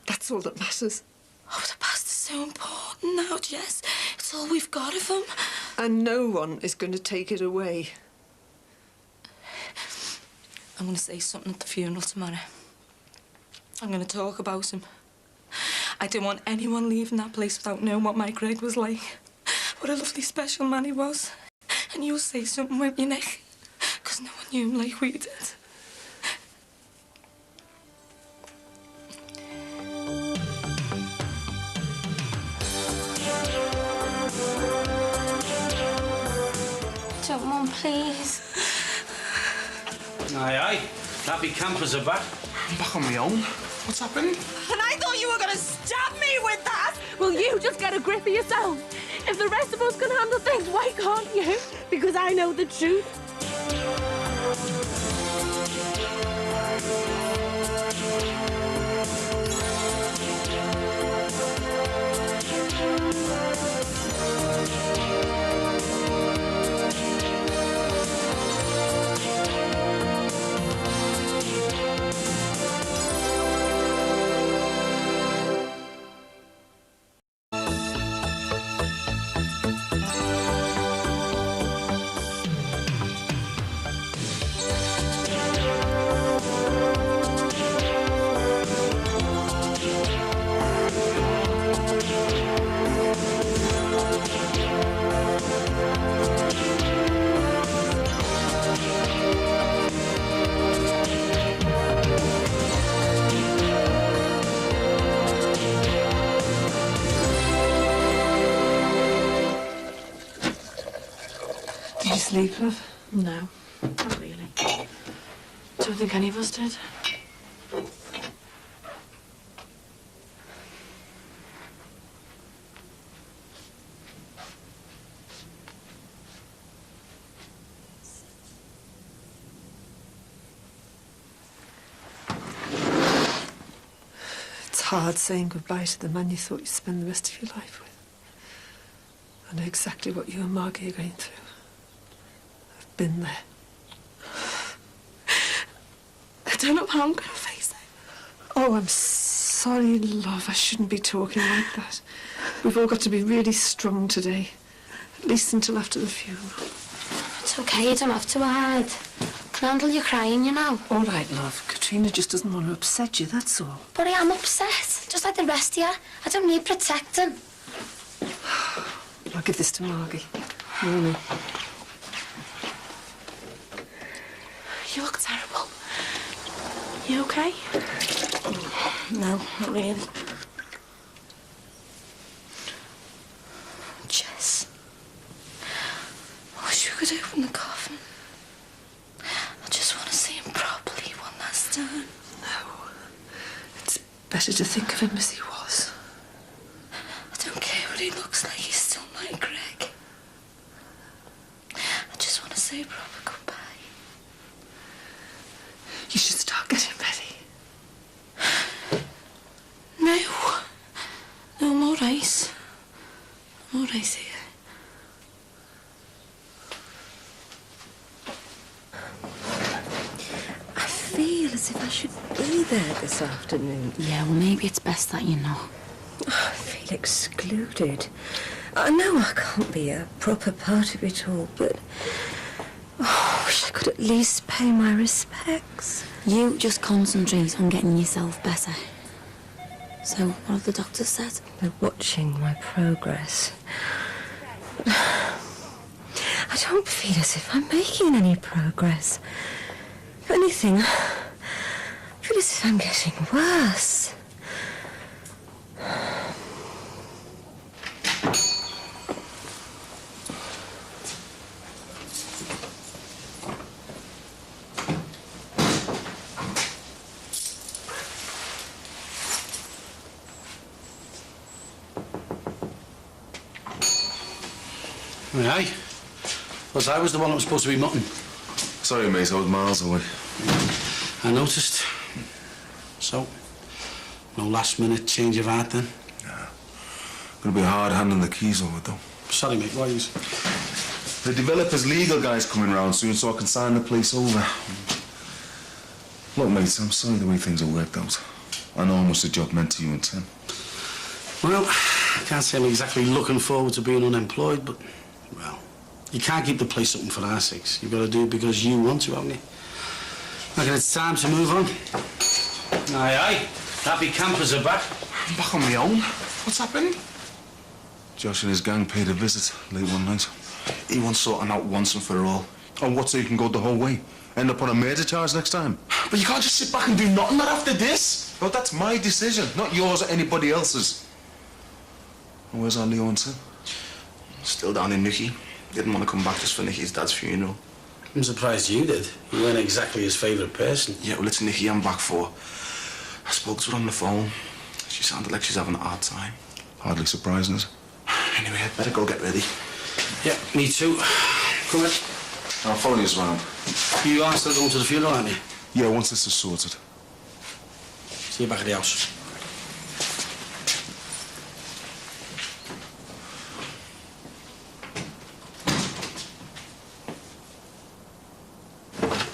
That's all that matters. Oh, the past is so important now, Jess. It's all we've got of him. And no one is going to take it away. I'm going to say something at the funeral tomorrow. I'm going to talk about him. I didn't want anyone leaving that place without knowing what my Greg was like. What a lovely, special man he was. And you'll say something, won't you, Nick? Because no one knew him like we did. Don't, Mum, please. Aye, aye. Happy campers are back. I'm back on my own. What's happened? And I thought you were going to stab me with that! Well, you just get a grip of yourself. If the rest of us can handle things, why can't you? Because I know the truth. Did you sleep, love? No, not really. Don't think any of us did. It's hard saying goodbye to the man you thought you'd spend the rest of your life with. I know exactly what you and Margie are going through. I've been there. I don't know how I'm going to face it. Oh, I'm sorry, love. I shouldn't be talking like that. We've all got to be really strong today. At least until after the funeral. It's okay, you don't have to hide. I can handle you crying, you know. All right, love. Katrina just doesn't want to upset you, that's all. But I am upset, just like the rest of you. I don't need protecting. I'll give this to Margie. Morning. You look terrible. You okay? No, not really. Jess, I wish we could open the coffin. I just want to see him properly one last time. No. It's better to think of him as he was. I don't care what he looks like, he's still my Greg. I just want to say a proper goodbye. You should start getting ready. No. No, I'm all right. I'm all right here. I feel as if I should be there this afternoon. Yeah, well, maybe it's best that you know. I feel excluded. I know I can't be a proper part of it all, but I wish I could at least pay my respects. You just concentrate on getting yourself better. So, what have the doctors said? They're watching my progress. But I don't feel as if I'm making any progress. anything. I feel as if I'm getting worse. Aye. Well, I was the one that was supposed to be mutton. Sorry, mate, I was miles away. I noticed. So, no last-minute change of heart then? Nah. Gonna be hard handing the keys over, though. Sorry, mate, why is... The developer's legal guy's coming round soon, so I can sign the place over. Look, mate, I'm sorry the way things have worked out. I know how much the job meant to you and Tim. Well, I can't say I'm exactly looking forward to being unemployed, but, well, you can't keep the place open for our sakes. You've got to do it because you want to, haven't you? Reckon it's time to move on. Aye, aye. Happy campers are back. I'm back on my own. What's happened? Josh and his gang paid a visit late one night. He wants sorting out once and for all. And what so you can go the whole way? End up on a murder charge next time? But you can't just sit back and do nothing after this. Well, that's my decision, not yours or anybody else's. And where's our Leo and Tim? Still down in Nicky. Didn't want to come back just for Nicky's dad's funeral. I'm surprised you did. You weren't exactly his favourite person. Yeah, well, it's Nicky I'm back for. I spoke to her on the phone. She sounded like she's having a hard time. Hardly surprising, is it? Anyway, I'd better go get ready. Yeah, me too. Come on. I'll follow you around. You are still going to the funeral, aren't you? Yeah, once this is sorted. See you back at the house.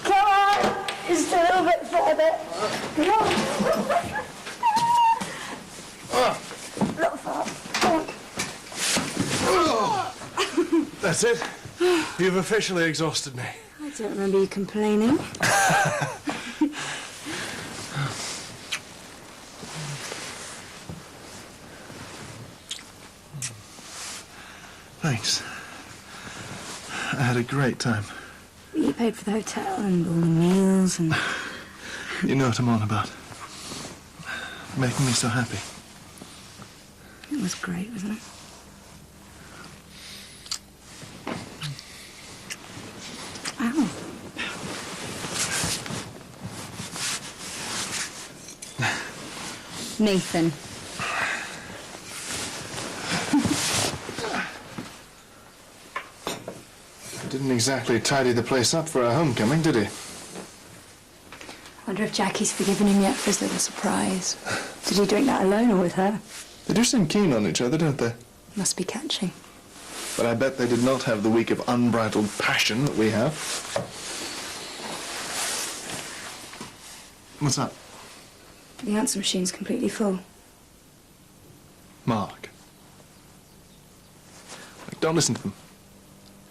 Come on! Just a little bit further. Come on. Not far. Come on. That's it. You've officially exhausted me. I don't remember you complaining. Thanks. I had a great time. You paid for the hotel and all the meals and... You know what I'm on about. Making me so happy. It was great, wasn't it? Ow. Nathan. Didn't exactly tidy the place up for our homecoming, did he? I wonder if Jackie's forgiven him yet for his little surprise. Did he drink that alone or with her? They do seem keen on each other, don't they? Must be catching. But I bet they did not have the week of unbridled passion that we have. What's up? The answer machine's completely full. Mark. Don't listen to them.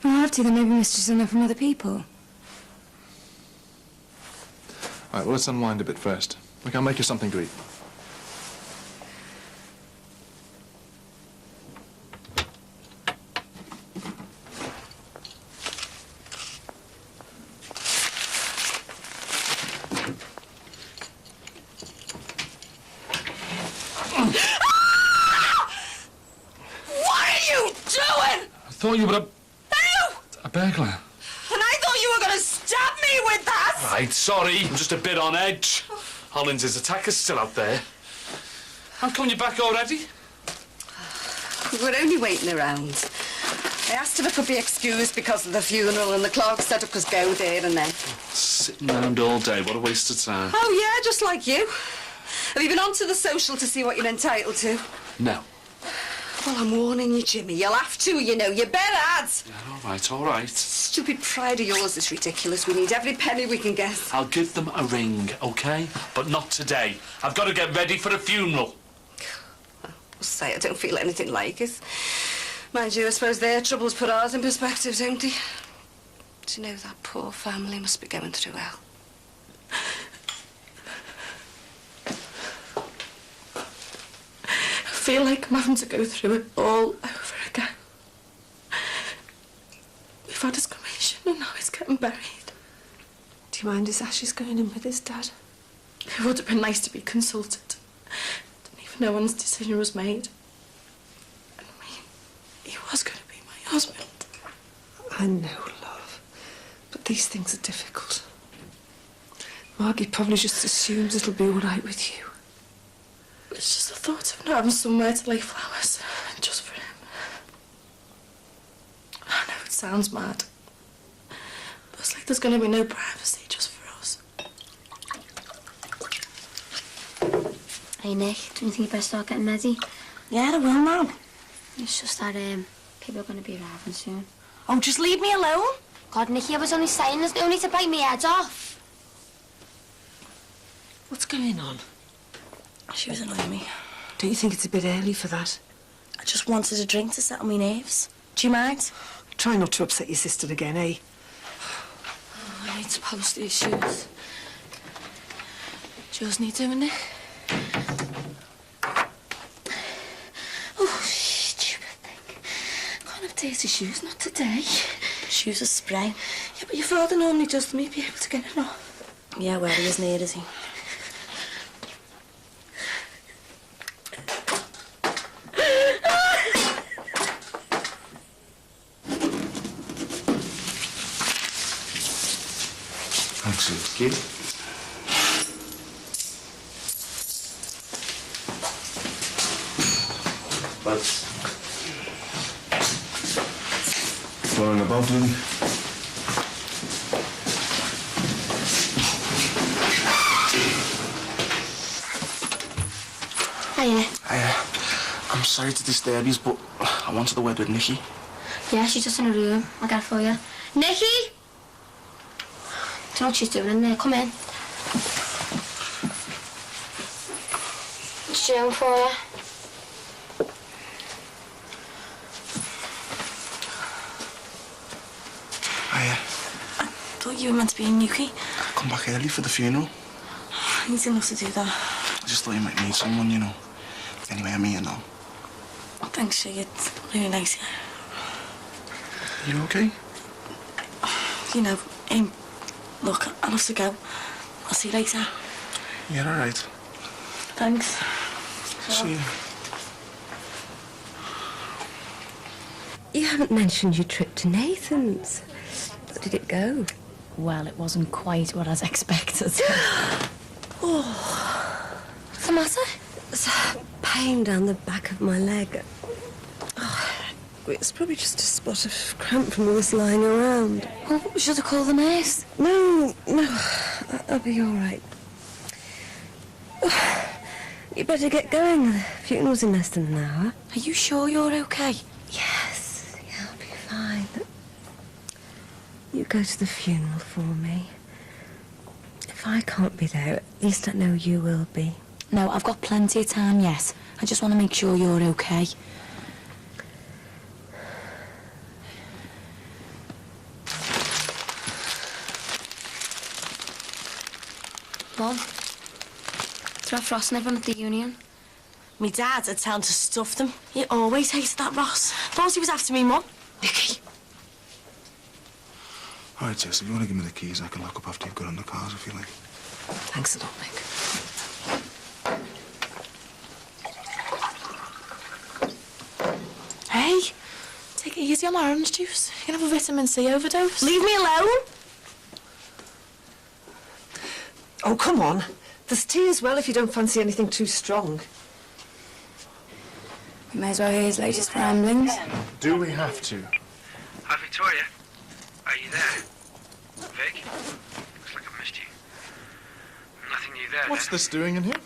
Well, I have to, then maybe messages enough from other people. All right, well, let's unwind a bit first. Look, I'll make you something to eat. What are you doing? I thought you were a burglar. And I thought you were going to stab me with that! Right, sorry. I'm just a bit on edge. Hollins's attacker's still out there. How come you're back already? We're only waiting around. I asked if I could be excused because of the funeral, and the clerk said I could go there and then. Sitting around all day, what a waste of time. Oh, yeah, just like you. Have you been on to the social to see what you're entitled to? No. Well, I'm warning you, Jimmy. You'll have to, you know. You better add. Yeah, all right, all right. Stupid pride of yours is ridiculous. We need every penny we can get. I'll give them a ring, OK? But not today. I've got to get ready for a funeral. I'll say I don't feel anything like it. Mind you, I suppose their troubles put ours in perspective, don't they? Do you know that poor family must be going through hell? I feel like I'm having to go through it all over again. We've had his cremation and now he's getting buried. Do Do you mind his ashes going in with his dad? It would have been nice to be consulted. Didn't even know when his decision was made. I mean, he was going to be my husband. I know, love. But these things are difficult. Margie probably just assumes it'll be all right with you. It's just the thought of not having somewhere to lay flowers just for him. I know it sounds mad. But it's like there's going to be no privacy just for us. Hey, Nick, do you think you better start getting ready? Yeah, I will now. It's just that people are going to be arriving soon. Oh, just leave me alone. God, Nicky, I was only saying there's no need to bite me head off. What's going on? She was annoying me. Don't you think it's a bit early for that? I just wanted a drink to settle my nerves. Do you mind? Try not to upset your sister again, eh? Oh, I need to polish these shoes. Do yours need doing, Nick? Oh, stupid thing. Can't have dirty shoes, not today. Shoes are spray. Yeah, but your father normally does them. He'd be able to get it off. Yeah, well, he isn't here, is he? Thanks, kid. But Flying about, dude. Hiya. I'm sorry to disturb you, but I wanted the word with Nicky. Yeah, she's just in her room. I'll get it for you. Nicky! Do you know what she's doing in there? Come in. What's she doing for you? I thought you were meant to be in Newquay. I come back early for the funeral. He's enough to do that. I just thought you might need someone, you know. Anyway, I'm here now. Thanks, Shig. It's really nice here. You okay? You know, look, I'll have to go. I'll see you later. Yeah, all right. Thanks. See you. You haven't mentioned your trip to Nathan's. How did it go? Well, it wasn't quite what I'd expected. What's the matter? It's a pain down the back of my leg. Oh, it's probably just a spot of cramp from all this lying around. Well, we should have called the nurse. No, I'll be all right. You better get going. The funeral's in less than an hour. Are you sure you're okay? Yes, yeah, I'll be fine. You go to the funeral for me. If I can't be there, at least I know you will be. No, I've got plenty of time yet. I just want to make sure you're okay. Mum, do you have Ross and everyone at the union? Me dad had told to stuff them. He always hated that Ross. Thought he was after me, Mum. Nicky. All right, Jess, if you want to give me the keys, I can lock up after you've got on the cars if you like. Thanks a lot, Nick. Hey, take it easy on my orange juice. You can have a vitamin C overdose. Leave me alone! Oh, come on. There's tea as well if you don't fancy anything too strong. We may as well hear his latest ramblings. Do we have to? Hi, Victoria. Are you there? Vic? Looks like I've missed you. Nothing new there, What's then? this doing in here?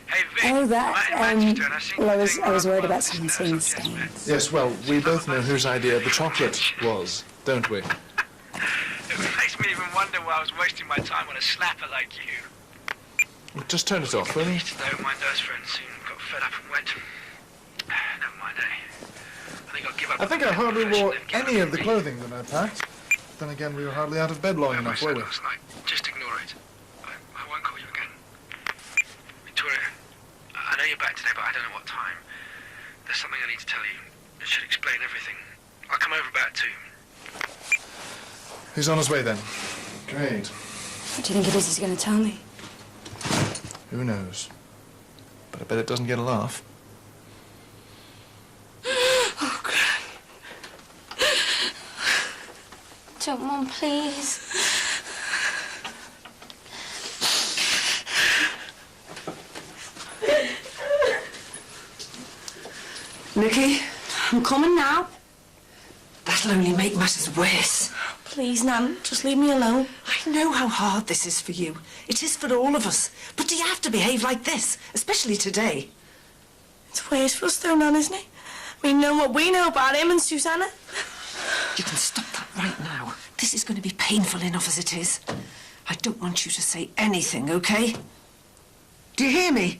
Hey, Vic. Oh, that, I'm in Manchester and I've seen well, you doing I was well worried on about this someone nurse seeing on Jess stains. Yes, well, we both know whose idea the chocolate was, don't we? It makes me even wonder why I was wasting my time on a slapper like you. Just turn it off, will you? Though my nurse friend soon got fed up and went. Never mind, eh? I think I'll give up. I think I hardly wore any of the clothing that I packed. Then again, we were hardly out of bed long enough, were we? Last night. Just ignore it. I won't call you again. Victoria, I know you're back today, but I don't know what time. There's something I need to tell you. It should explain everything. I'll come over about 2. He's on his way then. Great. What do you think it is he's going to tell me? Who knows? But I bet it doesn't get a laugh. Oh, God. Don't, Mum, please. Nicky, I'm coming now. That'll only make matters worse. Please, Nan, just leave me alone. I know how hard this is for you. It is for all of us. But do you have to behave like this, especially today? It's worse for us, though, Nan, isn't it? I mean, knowing what we know about him and Susanna. You can stop that right now. This is going to be painful enough as it is. I don't want you to say anything, okay? Do you hear me?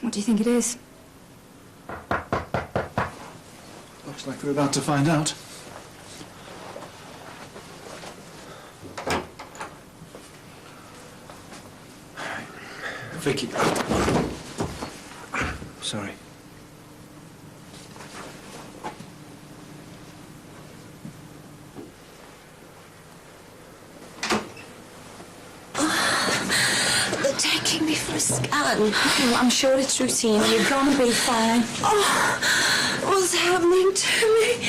What do you think it is? Looks like we're about to find out. Vicky. Sorry. They're taking me for a scan. Well, I'm sure it's routine. You're gonna be fine. Oh, what's happening to me?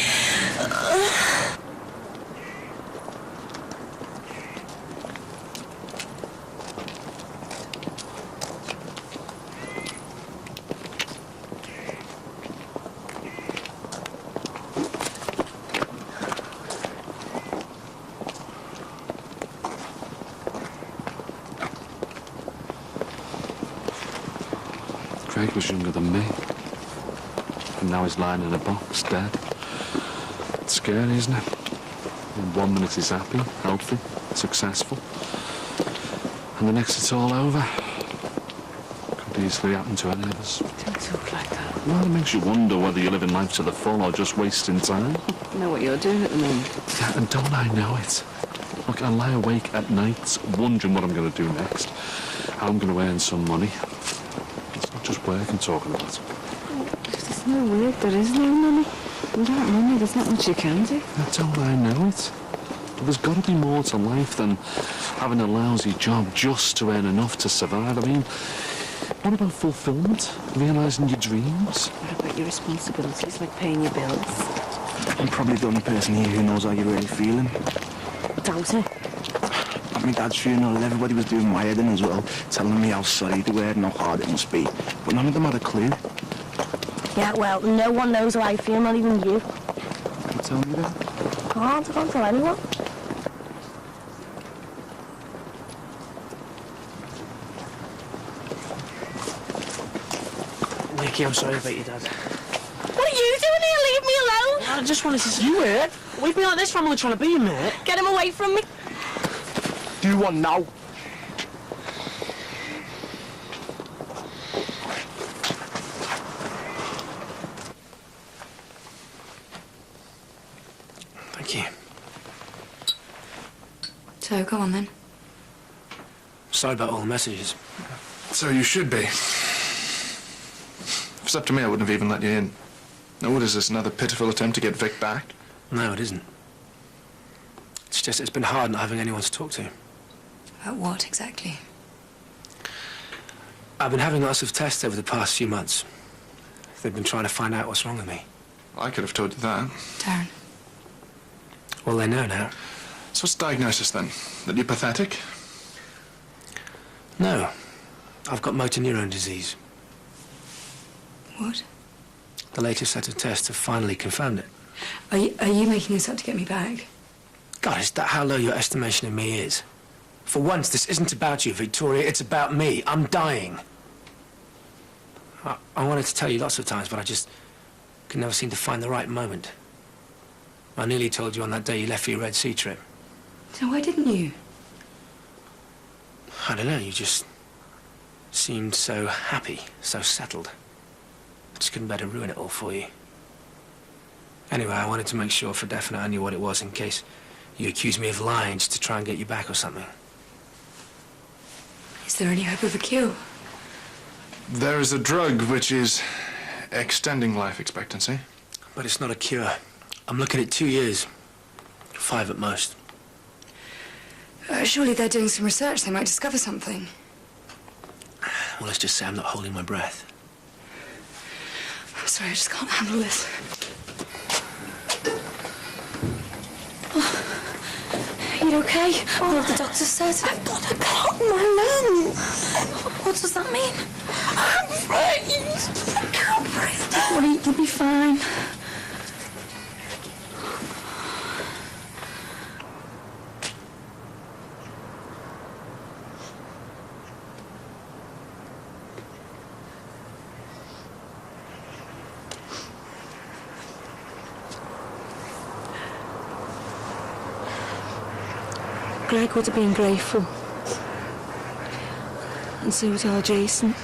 Craig was younger than me. And now he's lying in a box, dead. It's scary, isn't it? In 1 minute he's happy, healthy, successful. And the next it's all over. Could easily happen to any of us. Don't talk like that. Well, it makes you wonder whether you're living life to the full or just wasting time. You know what you're doing at the moment. Yeah, and don't I know it? Look, I lie awake at night wondering what I'm going to do next. How I'm going to earn some money. It's not just work I'm talking about. If there's no work, there is no money. Without money, there's not much you can do. Don't I know it? But there's got to be more to life than having a lousy job just to earn enough to survive. I mean, what about fulfillment? Realising your dreams? What about your responsibilities, like paying your bills? I'm probably the only person here who knows how you're really feeling. Doubt it. At my dad's funeral, everybody was doing my head in as well, telling me how sorry they were and how hard it must be. But none of them had a clue. Yeah, well, no one knows how I feel, not even you. Can you tell me that? I can't tell anyone. Nicky, I'm sorry about your dad. What are you doing here? Leave me alone. I just wanted to see you hurt. We've been like this for how long trying to be, mate. Get him away from me. Do you want now? Thank you. So, go on then. Sorry about all the messages. So you should be. If it's up to me, I wouldn't have even let you in. Now, what is this, another pitiful attempt to get Vic back? No, it isn't. It's just it's been hard not having anyone to talk to. About what, exactly? I've been having lots of tests over the past few months. They've been trying to find out what's wrong with me. I could have told you that. Darren. Well, they know now. So what's the diagnosis, then? That you're pathetic? No. I've got motor neurone disease. What? The latest set of tests have finally confirmed it. Are you making this up to get me back? God, is that how low your estimation of me is? For once, this isn't about you, Victoria. It's about me. I'm dying. I wanted to tell you lots of times, but I just could never seem to find the right moment. I nearly told you on that day you left for your Red Sea trip. So why didn't you? I don't know, you just Seemed so happy, so settled. I just couldn't bear to ruin it all for you. Anyway, I wanted to make sure for definite I knew what it was in case you accused me of lying just to try and get you back or something. Is there any hope of a cure? There is a drug which is extending life expectancy. But it's not a cure. I'm looking at 2 years. 5 at most. Surely they're doing some research. They might discover something. Well, let's just say I'm not holding my breath. I'm sorry, I just can't handle this. Are you okay? What have the doctor said? I've got a clot in my lung. What does that mean? I'm frightened. I can't breathe. Don't worry, you'll be fine. Greg would have been grateful. And so would our Jason.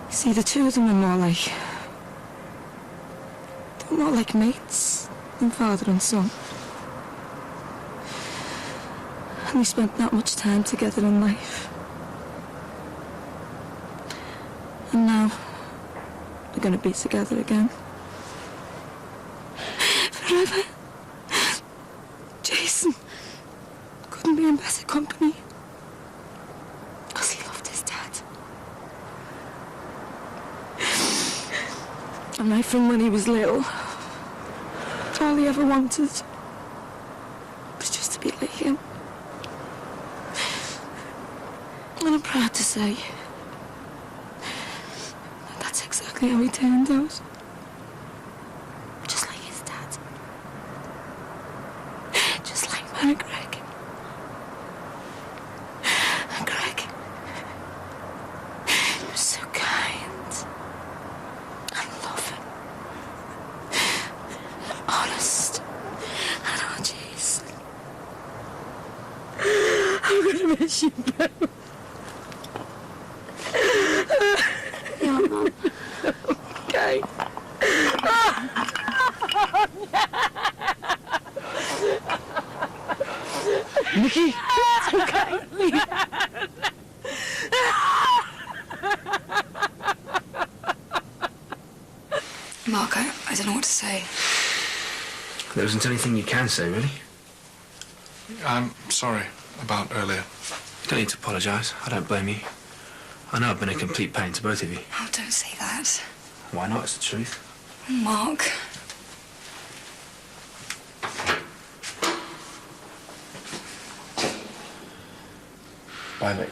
See, the two of them are more like... they're more like mates than father and son. And we spent that much time together in life. And now, we're going to be together again. Forever. Jason couldn't be in better company. Because he loved his dad. And right from when he was little, all he ever wanted was just to be like him. And I'm proud to say that that's exactly how he turned out. Just like his dad. Just like my Greg. And Greg, he was so kind and loving and honest. And oh, Jason, I'm gonna miss you both. Yeah, Mum. Okay. Nikki, it's okay. Mark, I don't know what to say. There isn't anything you can say, really. I'm sorry about earlier. You don't need to apologise. I don't blame you. I know I've been a complete pain to both of you. Oh, don't say that. Why not? It's the truth. Mark. Bye, Vic.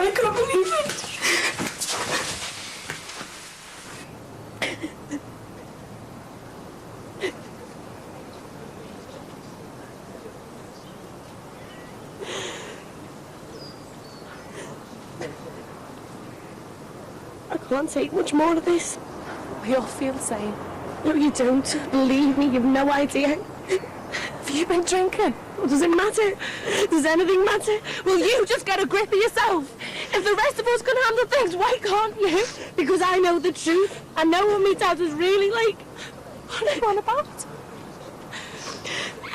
I can't believe it. I can't take much more of this. We all feel the same. No, you don't. Believe me, you've no idea. Have you been drinking? Well, does it matter? Does anything matter? Will you just get a grip of yourself? If the rest of us can handle things, why can't you? Because I know the truth. I know what my dad was really like. What are you on about?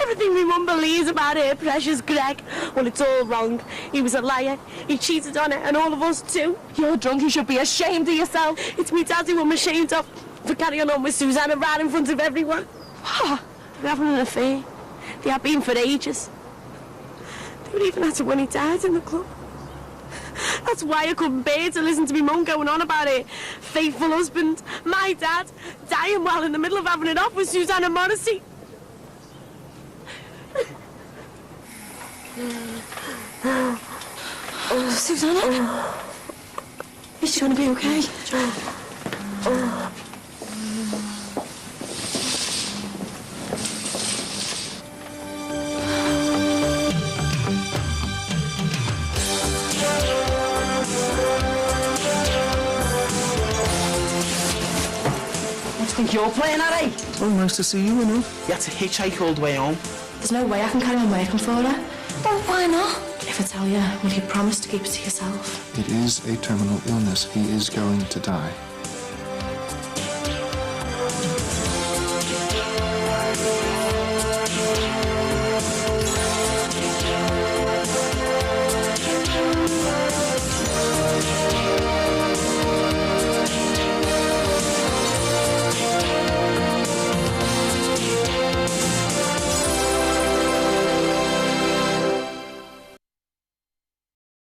Everything my mum believes about her precious Greg. Well, it's all wrong. He was a liar. He cheated on her, and all of us too. You're drunk. You should be ashamed of yourself. It's me dad who I'm ashamed of for carrying on with Susanna right in front of everyone. What? They're having an affair. They have been for ages. They were even at it when he died in the club. That's why I couldn't bear to listen to my mum going on about it. Faithful husband, my dad, dying while in the middle of having it off with Susanna Morrissey. Susanna? Is she going to be okay? What do you think you're playing at, eh? Oh, nice to see you, you know. You had to hitchhike all the way home. There's no way I can carry on working for her. Well, why not? If I tell you, will you promise to keep it to yourself? It is a terminal illness. He is going to die.